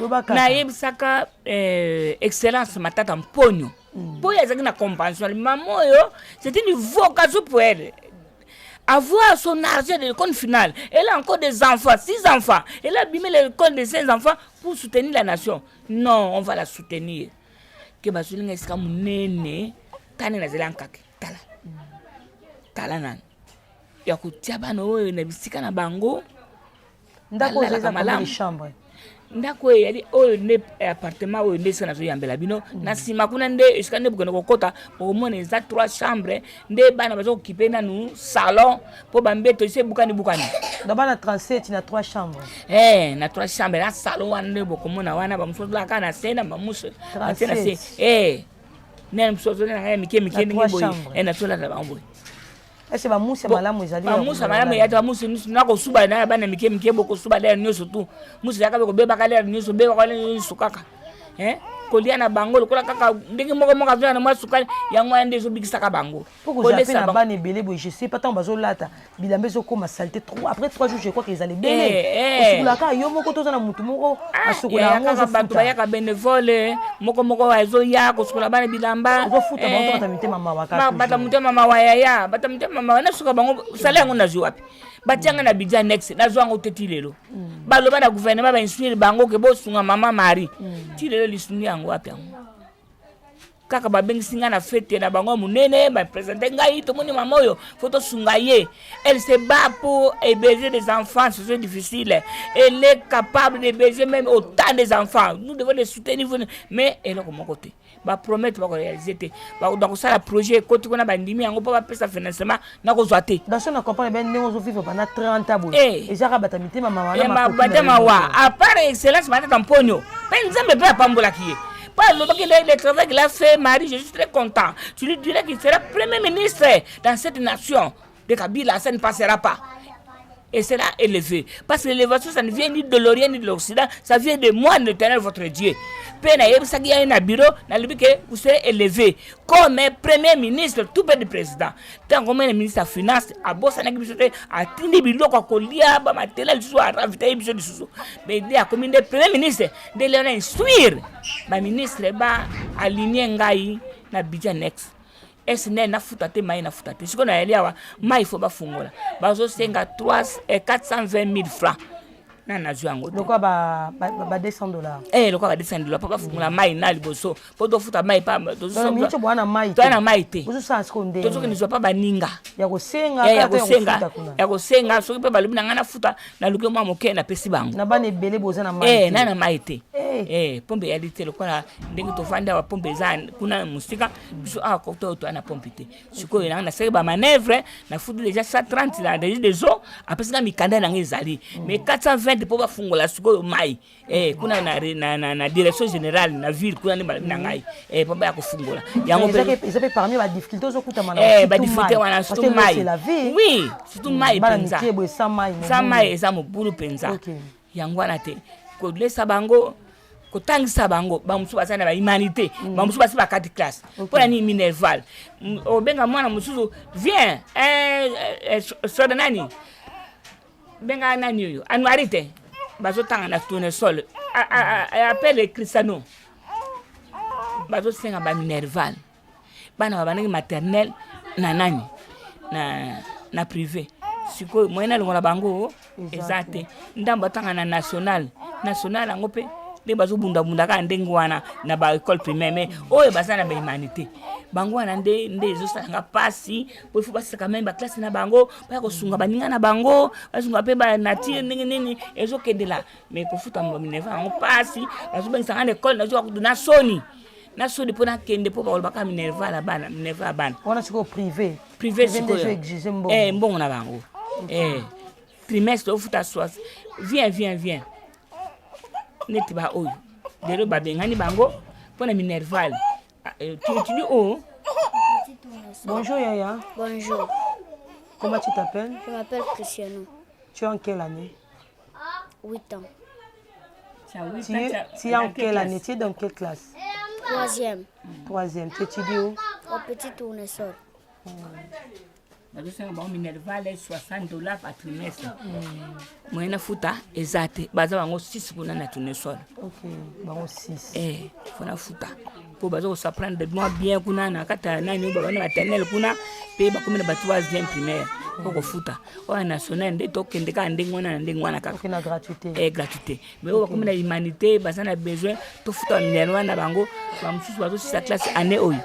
lobaka na yebisaka excellence matata mponyo boya ezaki na compassion maman yo c'était une vocation pour elle. Avoir son argent de l'école finale, elle a encore des enfants, 6 enfants. Elle a abîmé l'école de 5 enfants pour soutenir la nation. Non, on va la soutenir. Que basulinga iska munene, tani na zelankake, tala. Tala nan. Ya kutia bano na bisika na bango. Ndako zeza kama chambre. Ndako yali oyo ne appartement oyo ndesa na zo yambela bino na sima kuna nde iskande bukona kokota au moins za 3 chambres nde bana bazo occuper na nous salon po bambeto ise bukani d'abord na 37 na 3 chambres na 3 chambres na salon wana nde bokomona wana ba muso la kana sena ba muso atena se ne muso na mike ndenge boy na tola na bango. Est-ce que musa malamu ezali ba musa malamu ya ta musa na ko suba na bana mike boko suba le nyoso tu musa yaka be ko beba kale nyoso beba kale sukaka kolia na bango lokola kaka ndenge moko vya na masukali yango ande zo bikisa ka bango kolia na bana belé boy je sais pas tant bazolata bilambe zo koma saleté trop après 3 jours je crois qu'ils allaient belé osukula ka yo moko toza na mutu moko asukula ngo zo futa ya ka bénévole moko azo ya kosukula bana bilamba zo futa bango batamite mama wakati batamite mama wa ya batamite mama na suka bango sala yango na zo wapi batianga na bidja next nazwango te ti lelo baloba na gouvernement bainstruire bango ke bosunga mama Marie ti lelo lisuni yango wapi yango kaka babengisi nga na fete na bango munene bapresente ngai tomoni mama oyo faut tosunga ye. Elle se bat pour héberger des enfants, c'est difficile. Elle est capable d'héberger même autant des enfants. Nous devons les soutenir, mais elle est de mon côté. Ba promettre ba réaliser te. Donc ça le projet côté qu'on a bandimi yango pa pa sa financement na ko zoaté. Dans ce on comprend bien nous on vivre pendant 30 ans. Et ça batamité maman na batama wa. À part excellence mata tamponyo. Penza me pa pambola ki. Pas le travail qu'il a fait, Marie, je suis très content. Tu lui dirais qu'il sera Premier ministre dans cette nation. De Kabila, ça ne passera pas. Et sera élevé. Parce que l'élévation, ça ne vient ni de l'Orient ni de l'Occident, ça vient de moi, l'Éternel, votre Dieu. Vous serez élevé comme Premier ministre, tout près du président. Tant que le ministre des Finances, à Bossana, à Tindibilo, à Kolia, à Matela, à Ravita, mais il y a comme un Premier ministre, de leur instruire. Le ministre va aligner Ngaï, na Bidja Next. SN na futate mai na futate siko na eliawa mai fo ba fungola bazo senga 420 000 francs na nazu yango lokwa ba $200 lokwa ba $200 pa ba fungola mai na liboso po do futa mai pa to so mincho bwana mai to na mai te uzo sa skonde to soki nizo pa baninga ya ko senga soki pe balubi na ngana futa na luke mwa moke na pesi bango na bana ebele boza na mai na mai te pombe ya lite lokwa ndenge to fanda wa pombe za kuna musika biso ko to na pompe te siko ina na sebe ba manœuvre na futu déjà 130 là des eaux après ça mikanda na ngezali mais 420 pour ba fungola siko mai kuna na direction générale na ville kuna na ngai pombe ya kufungola yango ils avaient parmi ba difficulté zo kuta mana ba difficulté wana surtout mai oui surtout mai penza sa mai eza mobulu penza yango wana te ko lesa bango kotangisa bango bamusu basana ba humanité bamusu basi ba 4 classe pour ni minerval obenga mwana mususu viens so nani benga nani yo anuarite bazo tanga na tournesol appelle Cristiano bazo senga ba minerval bana babangi maternelle na nani na privé siko moyena longola bango exacte ndamba tanga na national ango pe de bazo bunda ka ndengo wana na ba école primaire mais oyo bazana ba humanité bango wana nde zo sanga pasi po fu basi quand même ba classe na bango ba ko sunga baninga na bango basunga pe ba nature nini ezo kedela mais ko futa mo mineva on pasi bazo ba sanga école na zo ko na soni pona kende po ba ka minerva la bana minerva bana wana siko privé siko mbongo na bango trimestre au futa soas viens neti ba oyo dero ba bengani bango pona minerval tu dis oh bonjour Yaya. Bonjour. Comment tu t'appelles? Je m'appelle Cristiano. Tu es en quelle année? 8 ans. Tu es en quelle année? Tu es dans quelle classe? 3e. 3e. Tu étudies où? Au Petit Tournesol. Bazo ba minerval $60 par trimestre. Moyena futa exact. Baza bango 6 kuna na Tournesol. OK, bango 6. Fona futa. Po bazo s'apprendre de moi bien kuna na kata nani ba bana maternelle kuna pe ba komena ba 3e primaire. Ko futa. O national nde to kende ka ndengwana ka. OK na gratuité. Gratuité. Mais o ba komena humanité baza na besoin to futa minerval na bango ba mususu bazo sa classe année oyo.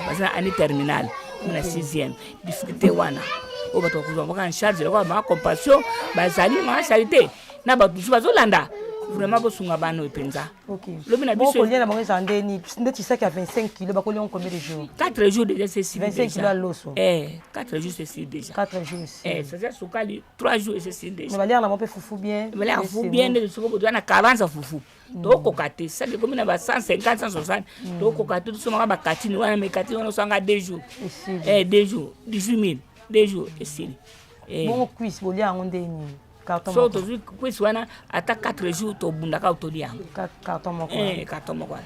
Baza année terminale. Na 6e difficulté wana o bato ko ba en charge ko ba compassion bazali ma charité na bato bazo landa vraiment bosunga bano epenza. OK le bina biso ko liena bango sande ni ndeti saki à 25 kg ba ko lion combien de jours? 4 jours déjà c'est 25 kg à l'osso. 4 jours c'est déjà 4 jours aussi. ça c'est sukali 3 jours c'est déjà. Mais ba pe fufu bien. Ba fufu bien de soko na 40 fufu. To kokate ça de comme na ba 150 160 to kokate to soma ba katini wana me katini wana sanga 2 jours. 2 jours 18 000 2 jours ici. Bon cuisse bolia ngonde ni. So to zi kwisi wana ata 4 jours to bunda ka otolia. Carton moko. Carton moko.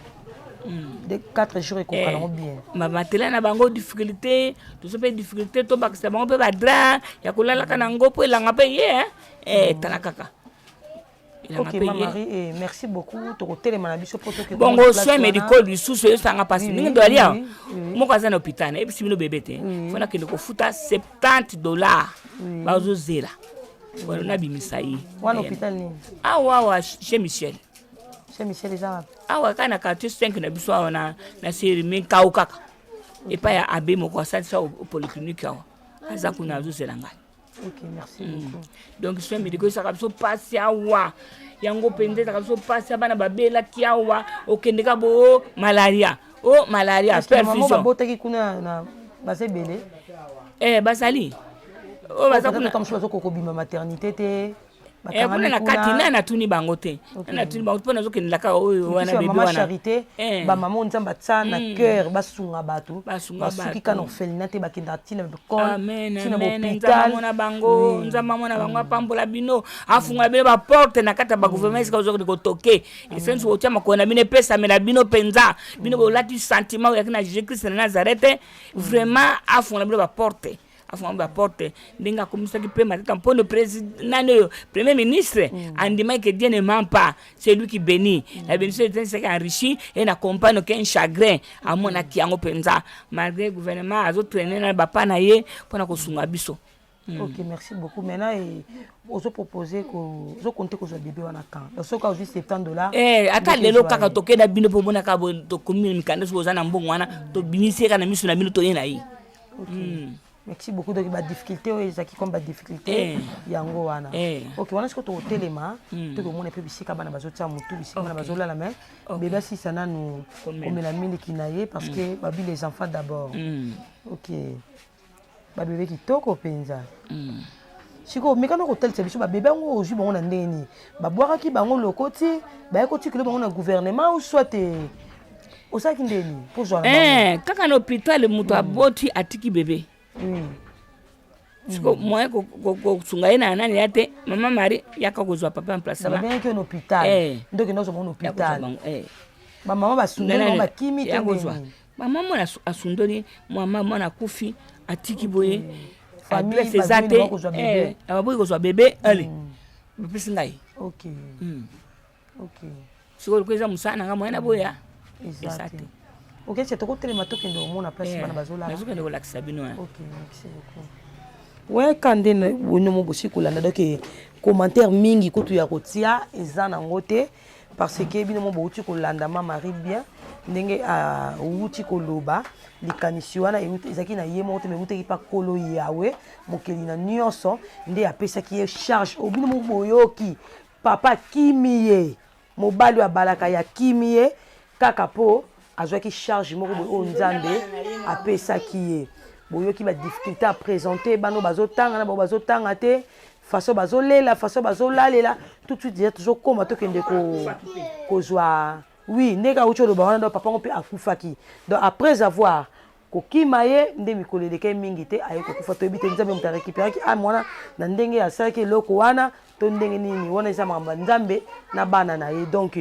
De 4 jours ekokango bien. Ma matela na bango difficulté, to so pe difficulté to bakisa bango pe ba dra ya kulala kana ngopo elanga pe tanakaka. OK Marie, merci beaucoup to telema na biso poto ke bongo soin médical du sous sanga pasi ningi do alia moko aza na hôpital e bisi mino bébé te fona kende ko futa $70 bazo zera wana bimisa ye wana hôpital nini awa chez Michel eza wapi awa kana quartier 5 na biso awa na série mais kau kaka epa ya abe moko asalisa au polyclinique awa aza kuna azozela ngai. Ok, merci beaucoup. Donc soin médicaux ça biso pasi awa yango pende ça biso pasi bana babela kiawa okendeka bo malaria perfusion maman babotaki kuna na basebele basali bazakuna comme chose kokobima maternité te bakanga na kati na tuni bango te na tuni bango pona zokendela ka oyo wana bébé wana maman charité ba maman nzamba tsana cœur basunga bato basuki kana orphelinat te bakenda tina bekon tina hôpital nzamba mona bango apambola bino afunga bino ba porte na kata ba gouvernement sika ozoko de kotoke esensu otia makona bino pesa mela bino penza bino bolati sentiment ya kina Jésus Christ na Nazareth vraiment afunga bino ba porte afon ba porte ndinga komisaki pe matata mpono président premier ministre andima que Dieu ne ment pas, c'est lui qui bénit la bénédiction c'est qui enrichit et n'accompagne aucun chagrin à mon aki yango penza malgré gouvernement azo traîner na ba pana ye pona ko sunga biso. Ok, merci beaucoup. Maintenant ozo proposer ko ozo compter ko zo bébé wana kan so ka aussi $70 ata lelo kaka tokenda bino po mona ka bo to commune mikanda so zana mbongo wana to bimiseka na misu na bino to yena yi. Merci beaucoup. Donc, la difficulté, c'est comme la difficulté. Yango wana. Ok, on a ce que tu as au téléma. Tu as mon épée ici, kabana bazotia mutu ici, kabana bazola la main. Bébé si ça n'a nous comme la mine qui naie parce que babi les enfants d'abord. Ok. Ba bébé qui toko penza. Siko mekana hotel c'est biso ba bébé ngo ozu bango na ndeni. Ba boira ki bango lokoti, ba ekoti que bango na gouvernement ou soit au ça qui ndeni pour joindre. Kaka na hôpital mutu aboti atiki bébé. Siko moi ko sunga ina nani yate mama Marie yaka kozwa papa en place ba bien que en hôpital donc nous sommes en hôpital ba mama ba sunga ba kimi te kozwa ba mama asundoli mama na kufi atiki boye famille sezate ababoyi kozwa bébé allez bapesi ngai. Ok. Siko kweza musana nga mwana boya exact. Ok, c'est trop tellement tout qui nous montre place bana bazola. Nazo kende relaxa bino. Ok, merci beaucoup. Ouais, quand ndene wono mo bosi kolanda donc commentaire mingi ko tu ya kotia ezana ngote parce que bino mo bouti kolanda mama Marie bien ndenge a wuti koloba likanisi wana ezaki na yemo te me wuti pa kolo yawe mokeli na nyonso nde apesa ki charge obino mo boyoki papa kimiye mobali wa balaka ya kimiye kaka po azwaki charge moko boyo nzambe apesaki ye boyoki ba difficulté à présenter bano bazotanga na bazotanga te façon bazolela façon bazolalela tout de suite déjà toujours comme to kende ko zwa oui ndeka ucho lo bana do papa ngope akufaki donc après avoir kokimaye nde mikoleleke mingi te aye kokufa to ebite nzambe mta récupérer ki mwana na ndenge ya saki loko wana to ndenge nini wana eza mamba nzambe na bana na ye donc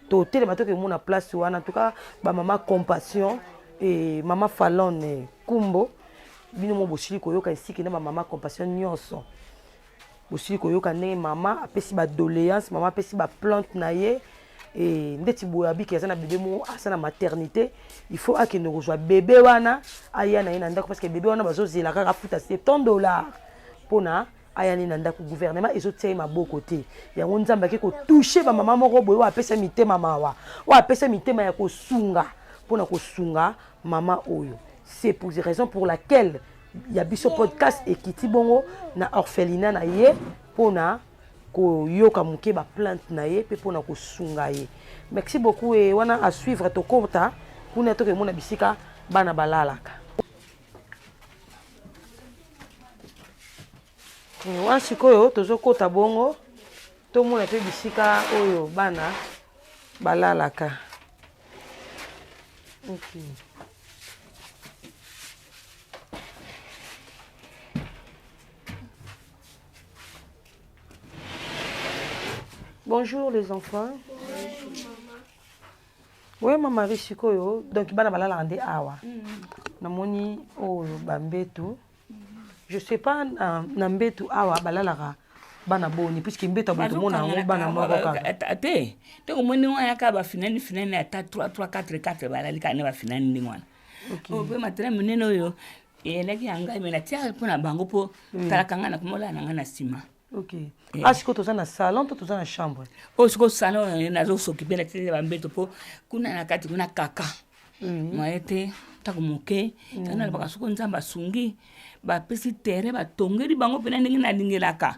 to telema to ke mona place wana en tout cas ba mama compassion et mama Falone Kumbo bino mo bosili koyoka isiki na ba mama compassion nyonso bosili koyoka ndenge mama apesi ba doléance mama apesi ba plante na ye et ndeti boya biki azana bébé mo asana maternité il faut akende kozwa bébé wana aya na ye na ndako parce que bébé wana bazozela kaka futa $70 pona ayani na ndako gouvernement ezotia maboko te yango nzambe ke ko toucher ba mama moko boyo apesa mitema mawa wa apesa mitema ya kosunga pona kosunga mama oyo. C'est pour ces raisons pour laquelle il y a biso podcast et kiti bongo na orphelinat na ye pona ko yoka muke ba plante na ye pe pona ko sunga ye. Merci beaucoup et wana à suivre to kota kuna to ke mona bisika bana balalaka. Wana sikoyo tozo kota bongo to mona pe bisika oyo bana balalaka. Okay. Bonjour les enfants. Oui, ma Marie Sikoyo. Donc, bana balala ande awa. Namoni o bambetu. Je sais pas nambetu awa balala bana boni puisque mbetu aboto mona ngo bana moko kaka. Ate. Toko moni wana ka ba finani ata 3 4 balali kana ba finani ndingwana. Okay. O pe matena muneno yo. Eleki anga imena tia pona bango po talakanga na kumola na ngana sima. Ok. Ah, c'est que tu as un salon, tu as une chambre. Oh, c'est que salon, nazo s'occuper la télé bambeto po kuna na kati kuna kaka. Moyete takomoke, tana ba kasuko nzamba sungi. Ba pesi terre ba tongeri bango pena ndenge na dingelaka.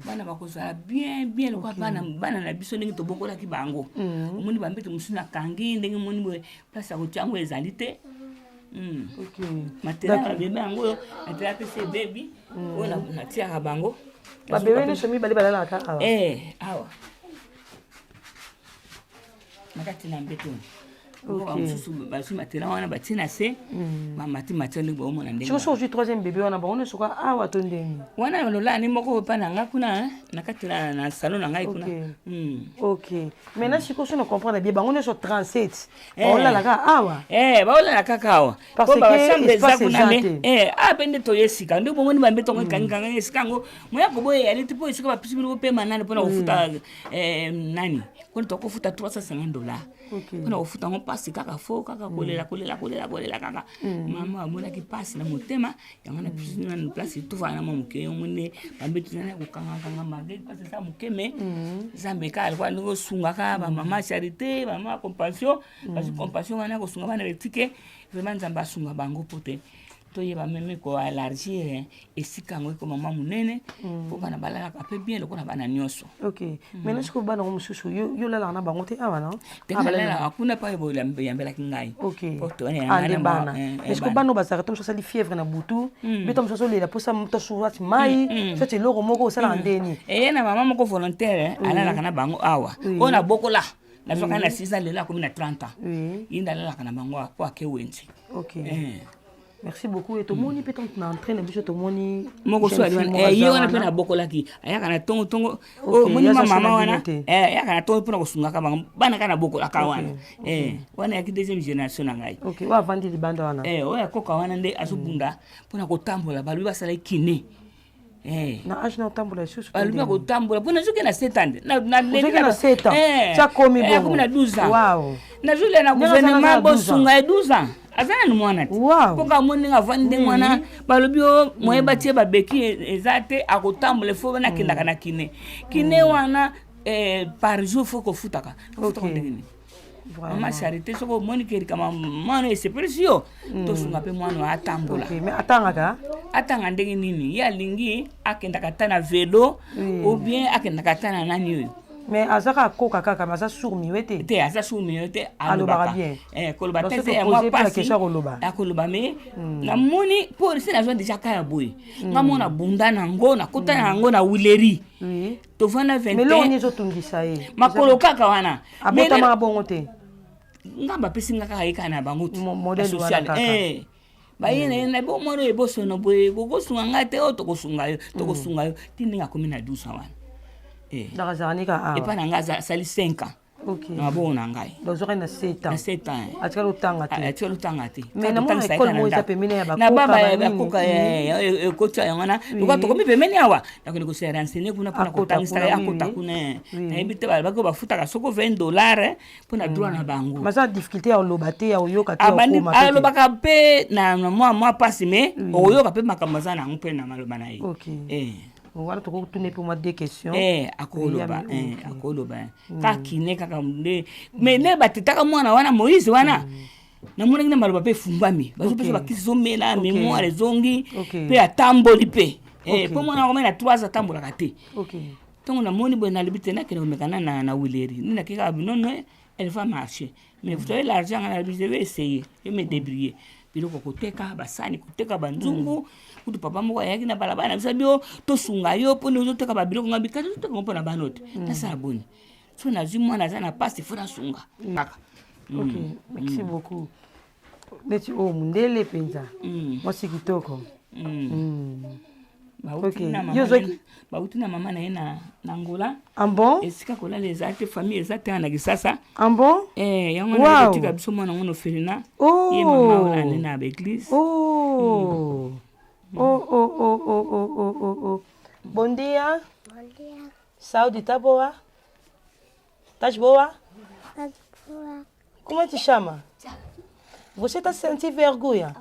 Bana bakozala bien le kwa bana na biso ndenge to bokola ki bango. Omoni bambeto musuna kangi ndenge moni bo place ya kotiango ezalite. Ok. Matela bébé ango, matela pesi baby. Ona na tia bango. Ba bébé ne somi bali balala ka awa. Awa. Nakati na mbeto. Okay. Basi matela wana batina se. Mati matela bo mona ndenge. Tu aujourd'hui troisième bébé wana ba on soka awa to ndenge. Wana lola ni moko pa na ngakuna nakati na salon na ngai kuna. OK. Maintenant si ko ne comprendre bien ba on est sur 37. On la ka awa. Ba ola la kaka awa. Parce que chambre za kuna me. Bende to yesika ndo bomoni ba mbeto ngakanga yesika ngo. Moya ko boye ali tipo yesika ba pisi bo pe manane pona kufuta nani. Kwani to kufuta $350. Pona kufuta ngo pasi kaka fo kaka kolela kaka. Mama amona ki pasi na motema yango na pisi na place tout va na moke yomone ba mbeto na ko kanga mage pasi sa mokeme. Zambe ka alwa ngo sunga ka ba mama charité, mama compassion, parce que compassion wana ko sunga bana retike vraiment nzamba sunga bango pote. Toyeba meme ko élargir esika ngo ko mama munene po bana balala ka pe bien lokona bana nyonso. OK. Maintenant ce que bana ngo mususu yo la na bango te awa non? Te balala akuna pa bo yambela kingai. OK. Poto ne ngana bana. Est-ce que bana ba sarata mso sali fièvre na butu? Beto mso so lela posa mto suwati mai, so te loko moko sala ndeni. Na mama moko volontaire ala kana bango awa. Ona bokola. Na soka na 6 ans lela comme na 30 ans. Inda la kana bango po ake wenzi. OK. Merci beaucoup. Et tout le monde peut entraîner, mais tout le monde. Moko so ali ye wana pe na bokola ki aya kana tongo moni mama wana ya kana tongo pona kosunga ka bana kana bokola ka wana wana ya ki deuxième génération na ngai. OK, wa vandi libanda wana. Oya koka wana nde azobunda pona kotambola balu basala kine. Na age na tambola susu. Balu ba kotambola pona zuke na 7 ans. Na leki na 7 ans. Ça komi bon. Comme na 12 ans. Wow. Na zule na gouvernement bo sunga 12 ans. Azana ni mwana ti. Poka moni nga vande mwana balobi o moye batie babeki ezate akotambole fo na kinda kana kine. Kine wana par jour faut ko futaka. Futaka ndengini. Mama charité soko moni keri kama mwana ese presio. To sunga pe mwana atambola. OK, mais atanga ndenge nini? Ya lingi akenda katana vélo ou bien akenda katana nani yo. Mais azaka koka kaka maza surmi wete te aza surmi wete alobaka bien koloba tete ya moi pasi akoloba me na moni pour c'est la zone déjà kaya boy nga mona bunda na ngo na kota na ngo na wileri to vana 20 mais lo ni zo tungisa ye makolo kaka wana abota ma bongo te ngamba pesi nga kaka ikana bango modèle social ba yene na bo moro e boso no boy go sunga ngate o to ko sunga yo tindinga komi na 12 wana et pas n'anga sali 5 ans. OK. Na bon nangai. Donc j'aurai na 7 ans. Na 7 ans. Atika lutanga te. Atika lutanga te. Mais na mo école mo za pemene ya na baba ya koka kocha yangana. Luka to komi pemene awa. Na ko se renseigner kuna kotangisa ya kota kuna. Na ebite ba ko bafuta ka soko $20 pona droit na bango. Maza difficulté ya lobate ya oyoka te okoma. Abandi lobaka pe na moi passe mais oyoka pe makamazana ngpe na maloba na ye. OK. Voilà, tu peux tourner pour moi des questions. Akoloba, ka kine kaka mde. Mais ne batitaka mwana wana Moïse wana. Na mwana ngina maloba pe fumbami. Bazo pesa bakizo mela mémoire zongi pe atamboli pe. Po mwana ngoma na 3 atambola kate. OK. Tongo na moni bo na libite na kene omekana na wileri. Nina kika binono elle va marcher. Mais vous avez l'argent à la je vais essayer. Je me débrouiller. Biloko koteka basani koteka banzungu kutu papa moko yaki na balabana bisabio to sunga yo po no teka ba biloko ngabi kati to kompo na banote na saboni so na zimwa na zana passe fora sunga kaka. OK, merci beaucoup. Neti o mundele penza mwasi kitoko. Bauti na mama na ye na Angola. Bon? Esika kola les ate famille ezate ana kisasa. Bon? Yango na tika biso mwana ngono Ferina. Ye mama ona na l'église. Bom dia. Bom dia. Saúde, tá boa? Tás boa? Tá boa. Como te chama? Você tá sentindo vergonha?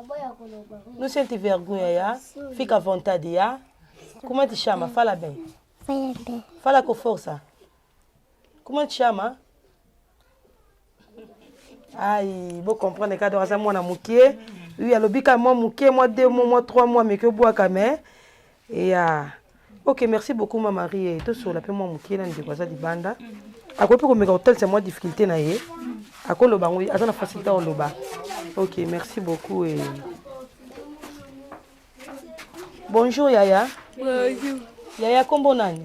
Não sente vergonha, já? Fica à vontade, já? Como te chama? Fala bem. Fala com força. Comment tu chamas? Aïe, vous comprenez quand on a moi mouké. Oui, alors bika moi mouké, moi 2 mois, moi 3 mois, mais que bois quand même. Et ok, merci beaucoup ma Marie. Tout sur la paix moi mouké là, ndiko ça di banda. À quoi pour me hôtel c'est moi difficulté na yé. À quoi le bango, à la facilité au loba. Ok, merci beaucoup et bonjour Yaya. Bonjour. Yaya kombo nani?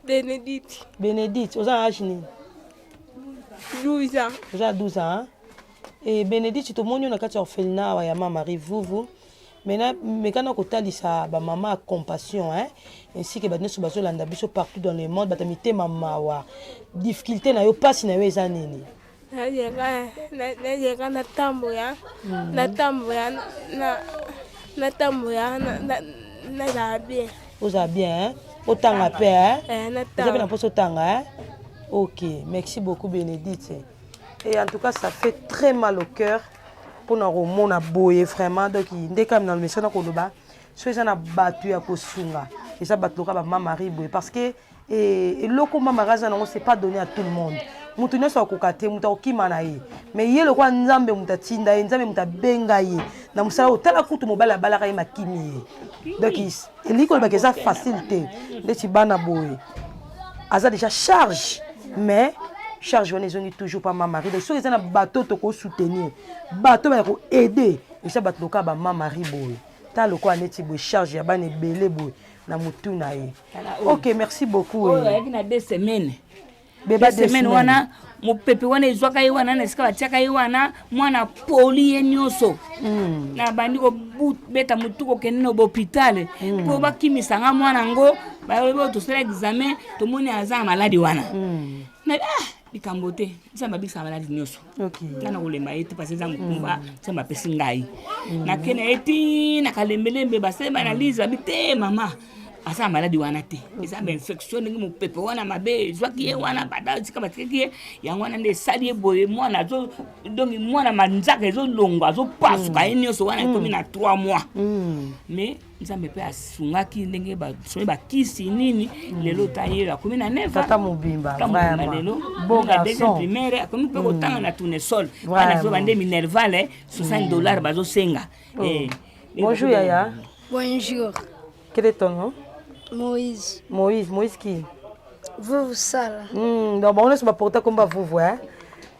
Bénédicte. Bénédicte, aux âge ni? 12 ans. Vous avez 12 ans. Hein? Et Bénédicte, tout le monde a fait orphelinat à ma Marie vous. Maintenant, quand on a ça, maman a compassion, hein? Ainsi que nous sommes partout dans le monde, batamité maman difficulté na yo passe na yo ezanini. Na tamboya na bien. Vous avez bien, hein? Autant à paix, hein? Vous avez la poste autant, hein? Ok, merci beaucoup Bénédicte. Et en tout cas, ça fait très mal au cœur pour nous remonter à boyer vraiment. Donc, dès qu'on a le message dans le bas, ceux qui ont battu à Kosunga, et ça battu à maman Marie parce que le coup maman Marie, on ne s'est pas donné à tout le monde. Mutu ne soit kokate muta okimana ye mais ye le kwa nzambe muta tinda ye nzambe muta benga ye na musala otala kutu mobala balaka ye makimi ye donc eliko ba keza facilité de tibana boye aza déjà charge mais charge on est toujours pas ma Marie donc ceux qui ont bateau to ko soutenir bateau ba ko aider et ça bateau ka ba ma Marie boye ta le kwa neti boye charge ya bana belé boye na mutu na ye. Ok, merci beaucoup. Oh, il y a 2 semaines. Beba semaine wana mupepe wana ezwaka ye wana na sika batiaka ye wana mwana poli ye nyonso na bandi kobeta mutu kokende na hôpital po bakimisanga mwana ngo bayobi tosala examen tomoni aza maladi wana na likambo te nzambe abikisa maladi nyonso nana kolemba ye te parce eza mokumba nzambe apesi ngai nakende ye ti na kalembelembe baseba na lise babi te mama asa maladi wana te eza ba infection ndenge mopepe wana mabe zwaki ye wana bada sika batikaki ye yango wana nde esali ye boye mwana donc mwana manzaka ezolongwa azopasuka ye nyonso wana ekomi na 3 mois mais nzambe mpe asungaki ndenge basoni bakisi nini lelo tayelo akomi na 9 tata mobimba lelo bonga deuxième primaire akomi mpe kotanga na tournesol wana so bande minerval $60 bazosenga. Bonjour Yaya. Bonjour. Quel est ton nom? Moïse. Moïse qui? Vous Sala. Donc on est porté comme vous, hein?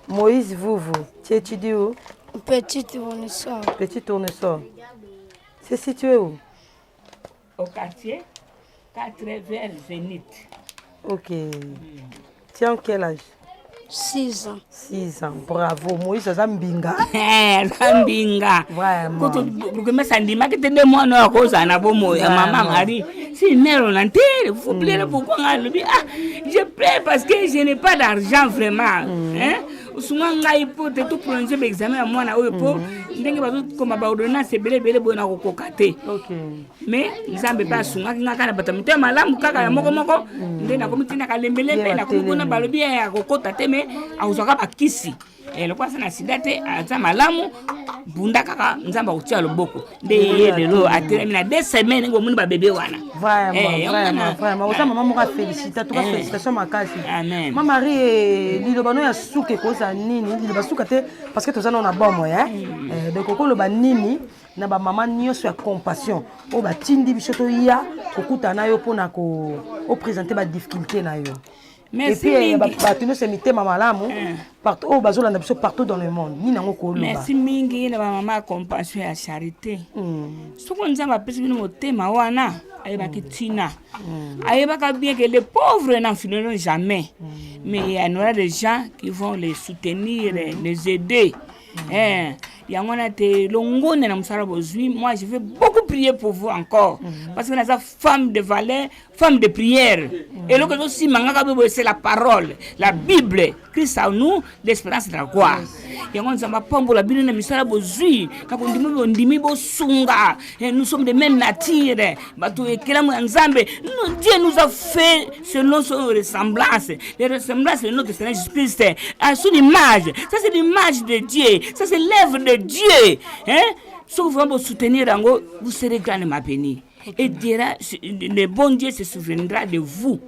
Moïse vous. Tu étudies où? Petit Tournesol. Petit Tournesol. C'est situé où? Au quartier 4 vers Zénith. Ok. Tu as quel âge? 6 ans. 6 ans. Bravo. Moïse Zambinga. Zambinga. Vraiment. Quand tu sandima que tu es moi non cause na bomo ya maman Marie. Si mère on enterre, vous plaît pourquoi je pleure parce que je n'ai pas d'argent vraiment. Hein? Souvent ngai pour tout plonger l'examen à moi na oyo po ndenge bazo comme ba ordonnance belé bona ko kokate. OK. Mais nzambe pas sunga ngaka na batamite malamu kaka ya moko ndenge na komitina kalembelembe na komona balobi ya kokota te mais awuzaka bakisi. Et le quoi ça na sidate aza malamu bunda kaka nzamba utia loboko nde lelo atelemi na 2 semaines ngo muni ba bébé wana vraiment oza maman moko félicite en tout cas félicitations makasi. Amen. Ma Marie lilobano ya suke koza nini liloba suka te parce que tozana na bomo hein donc kokoloba nini na ba maman nyonso ya compassion o batindi biso to ya kokutana yo pona ko o présenter ba difficulté na yo. Merci. Et puis, nous sommes partout dans le monde. Merci mingi na maman compassion et charité. Ce qu'on nous a appris au thème wana, ayebaki tina. Ayebaka bien que les pauvres n'en finiront jamais. Mais il y aura des gens qui vont les soutenir, les aider. Moi je vais beaucoup prier pour vous encore parce que nous sommes femmes de valeur, femmes de prière. Et le que aussi c'est la parole, la Bible. Christ en nous, l'espérance de la gloire. Nous sommes de même nature. Dieu nous a fait selon son ressemblance. Les ressemblances de notre Seigneur Jésus-Christ. À son image. Ça c'est l'image de Dieu. Ça c'est l'œuvre de Dieu. Si vous voulez soutenir, vous serez grandement bénis. et dira, le bon Dieu se souviendra de vous,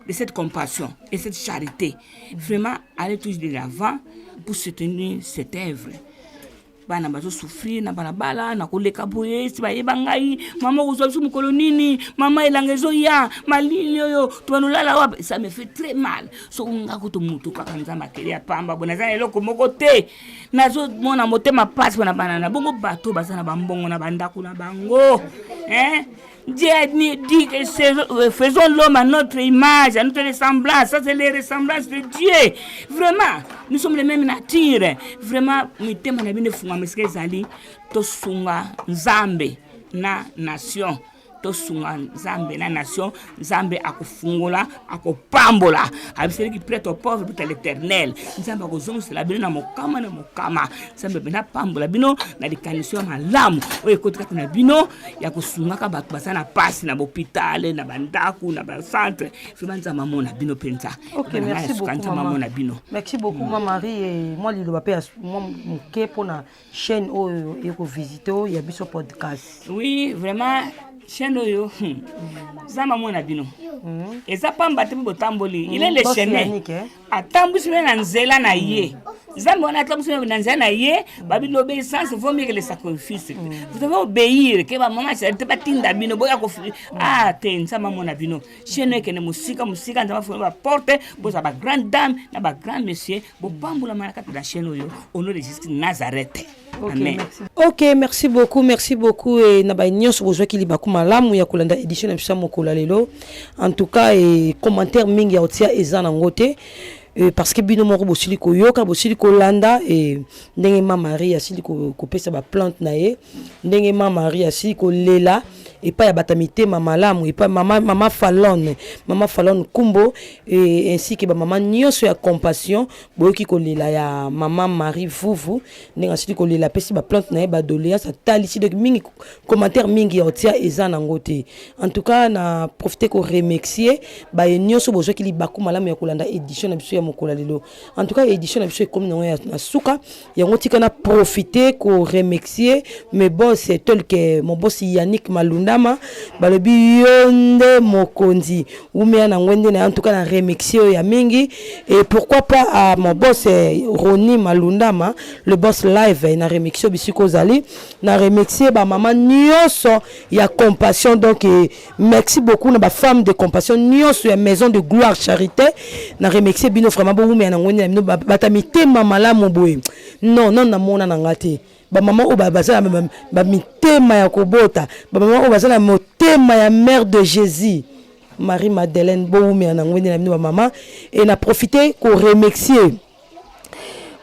de cette compassion et cette charité. Vraiment, allez toujours de l'avant pour soutenir cette œuvre. Bana bazo souffrir na balabala na koleka boye si bayeba ngai mama kozwa biso mokolo nini mama elanga ezoya malili oyo tubanolala wapi, ça me fait très mal. So ngako to mutu kaka nzamba kele ya pamba bona za eloko moko te nazo mona motema passe bona banana bongo bato bazana bambongo na bandako na bango. Dieu dit que faisons l'homme à notre image, à notre ressemblance. Ça, c'est les ressemblances de Dieu. Vraiment, nous sommes les mêmes natures. Vraiment, nous sommes tosunga Nzambe na nation. Tosunga Nzambe na nation. Nzambe akufungula, akupambola. Abiseli qui prête aux pauvres pour l'éternel. Nzambe akozonga la bino na mokama na mokama. Nzambe bina pambola bino na dikanisio malamu. Oye kotika na bino ya kusunga ka batu basana pasi na hôpital na bandaku na ba centre. Fibanza mamona bino penza. OK, merci beaucoup maman. Merci beaucoup maman Marie et moi li loba pe moi moké pour na chaîne oyo eko visiter ya biso podcast. Oui, vraiment chaîne oyo zama mona bino eza pamba te botamboli il est le chemin atambusi na nzela na ye zamba on atambusi na nzela na ye babi l'obéissance vaut mieux que le sacrifice. Vous devez obéir que ba mama c'est pas tinda bino boya ko te nzama mona bino chaîne que ne musika nzama fo ba porte boza ba grande dame na ba grand monsieur bo pambula malaka na chaîne oyo au nom de Jésus Nazareth. Amen. OK, merci beaucoup et na ba nyonso bozwa ki libaku malamu ya kolanda édition na bisa mokola lelo. En tout cas et commentaire mingi ya otia eza na ngote parce que bino moko bosili ko yoka bosili ko landa et ndenge mama Marie asili ko pesa ba plante na ye ndenge mama Marie asili ko lela et pas ya batamité mama lamu et pas mama Fallon Kumbo et ainsi que ba mama nyonso ya compassion boyoki ko lela ya mama Marie Vuvu ndenge asili ko lela pesi ba plante na ye ba doléance atalisi de mingi commentaire mingi ya otia eza na ngote. En tout cas na profiter ko remercier ba nyonso bozo ki libaku malamu ya kolanda édition na biso mokola lelo. En tout cas édition na biso comme na suka yango tika na profiter ko remercier mes boss tel que mon boss Yannick Malundama balobi yonde mokonzi umea na ngwende na en tout cas na remercier ya mingi et pourquoi pas à mon boss Roni Malundama le boss live na remercier bisiko zali na remercier ba maman nyonso ya compassion donc merci beaucoup na ba femme de compassion nyonso ya maison de gloire charité na remercier bino vraiment bon mais na ngoni na batamité mama la moboye non na mona na ngati ba mama o bazala ba mitema ya kobota ba mama o bazala motema ya mère de Jésus Marie Madeleine bon mais na ngoni na ba mama et na profiter ko remercier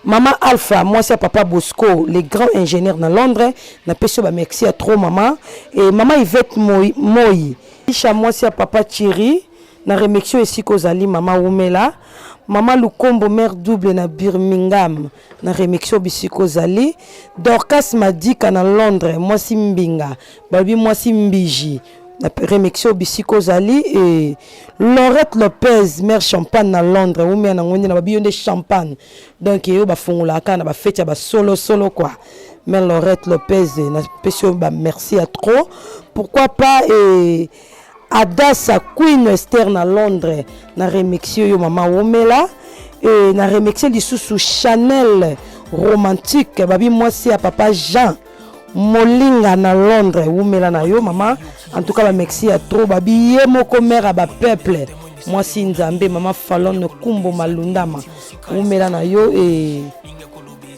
Maman Alpha, moi c'est papa Bosco, les grands ingénieurs dans Londres, na peso ba merci à trop maman et maman Yvette Moi. Isha moi c'est papa Thierry. Na remercier ici kozali mama Umela, mama Lukombo mère double na Birmingham, na remercier bisiko zali, Dorcas Madika na Londres, moi si Mbinga, babi moi si Mbiji, na remercier bisiko zali et Laurette Lopez mère Champagne na Londres, Umela na ngoni na babi yonde Champagne. Donc yo ba fungula kana ba fête ba solo quoi. Mère Laurette Lopez na pesio ba merci à trop. Pourquoi pas et Adassa Queen Esther na Londres na remixio yo mama Omela et na remixio lisusu Chanel romantique babi moi c'est à papa Jean Molinga na Londres Omela na yo mama en tout cas ba merci à trop babi ye moko mère à ba peuple moi si Nzambe mama Fallon Kumbo Malundama Omela na yo et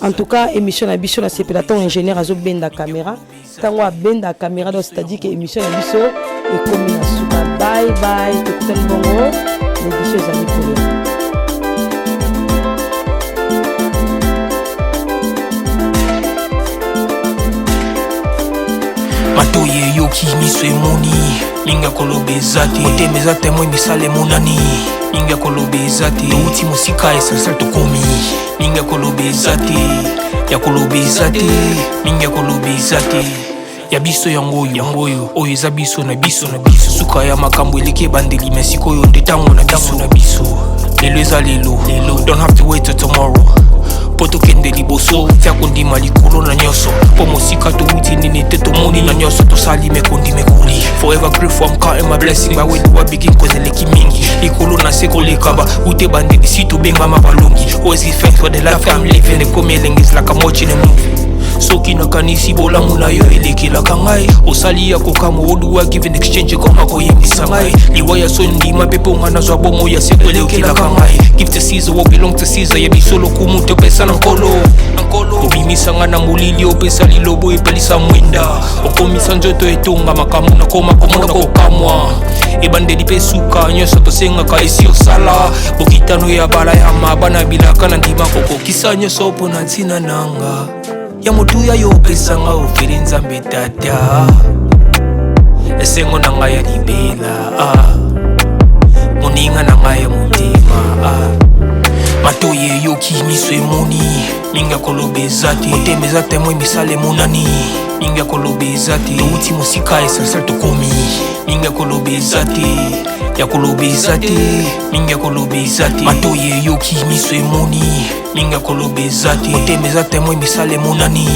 en tout cas émission na biso na separaton ingénieur azo benda caméra tango benda caméra donc c'est-à-dire que émission na biso et comme na suka bye bye tout le monde les choses à l'école matoye yoki miso emoni linga kolobe zate otemeza temwe misale monani linga kolobe zate uti musika esasa tokomi linga kolobe zate ya kolobe zate linga kolobe zate ya biso yangoyo oyo eza biso na biso suka ya makambo eleke bandeli mesiko oyo ndetango na biso lelo eza lelo don't have to wait till tomorrow poto kende liboso fya kondima likolo na nyoso po mosika to uti nini te tomoni na nyoso tosali mekondi Forever grateful, I'm counting my blessing. By way do I begin cause eleki mingi. Ikolo na seko lekaba. Ute bande di situ benga mabalongi. Always give thanks for the life I'm living. The come is like I'm watching a movie. Soki na kanisi bola muna yo eleki la kangai. Osali ya kokamo odu wa give in exchange koma koyemisa ngai. Liwaya sondi mapepo ngana zwa bomo ya seko eleki la kangai. Give to Caesar what belong to Caesar. Ya bisolo kumute pesa na nkolo. Obimisa ngana mulili opesa lilobo epelisa mwenda. Okomisa njoto etonga makamu na koma komona kokamwa. Ebande di pesuka nyoso tosenga ka esi osala. Bokitano ya bala ya mabana bilaka na ndima koko. Kisa nyoso po na ntina nanga. Ya mutuya yo pesa nga ofiri nzambe tata. Esengo na nga ya libela. Moninga na nga ya mutima. Matoye yo kimiswe moni. Ninga kolobe zati. Moteme zate mwe misale munani. Ninga kolobe zati. Touti musika esansel tokomi. Ninga kolobe zati. Ya kolobe zati. Ninga kolobe zati. Matoye yo kimiswe moni. Ninga kolobe zati. Moteme zate mwe misale munani.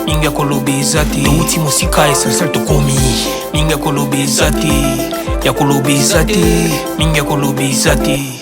Ninga kolobe zati. Touti musika esansel tokomi. Ninga kolobe zati. Ya kolobe zati. Ninga kolobe zati.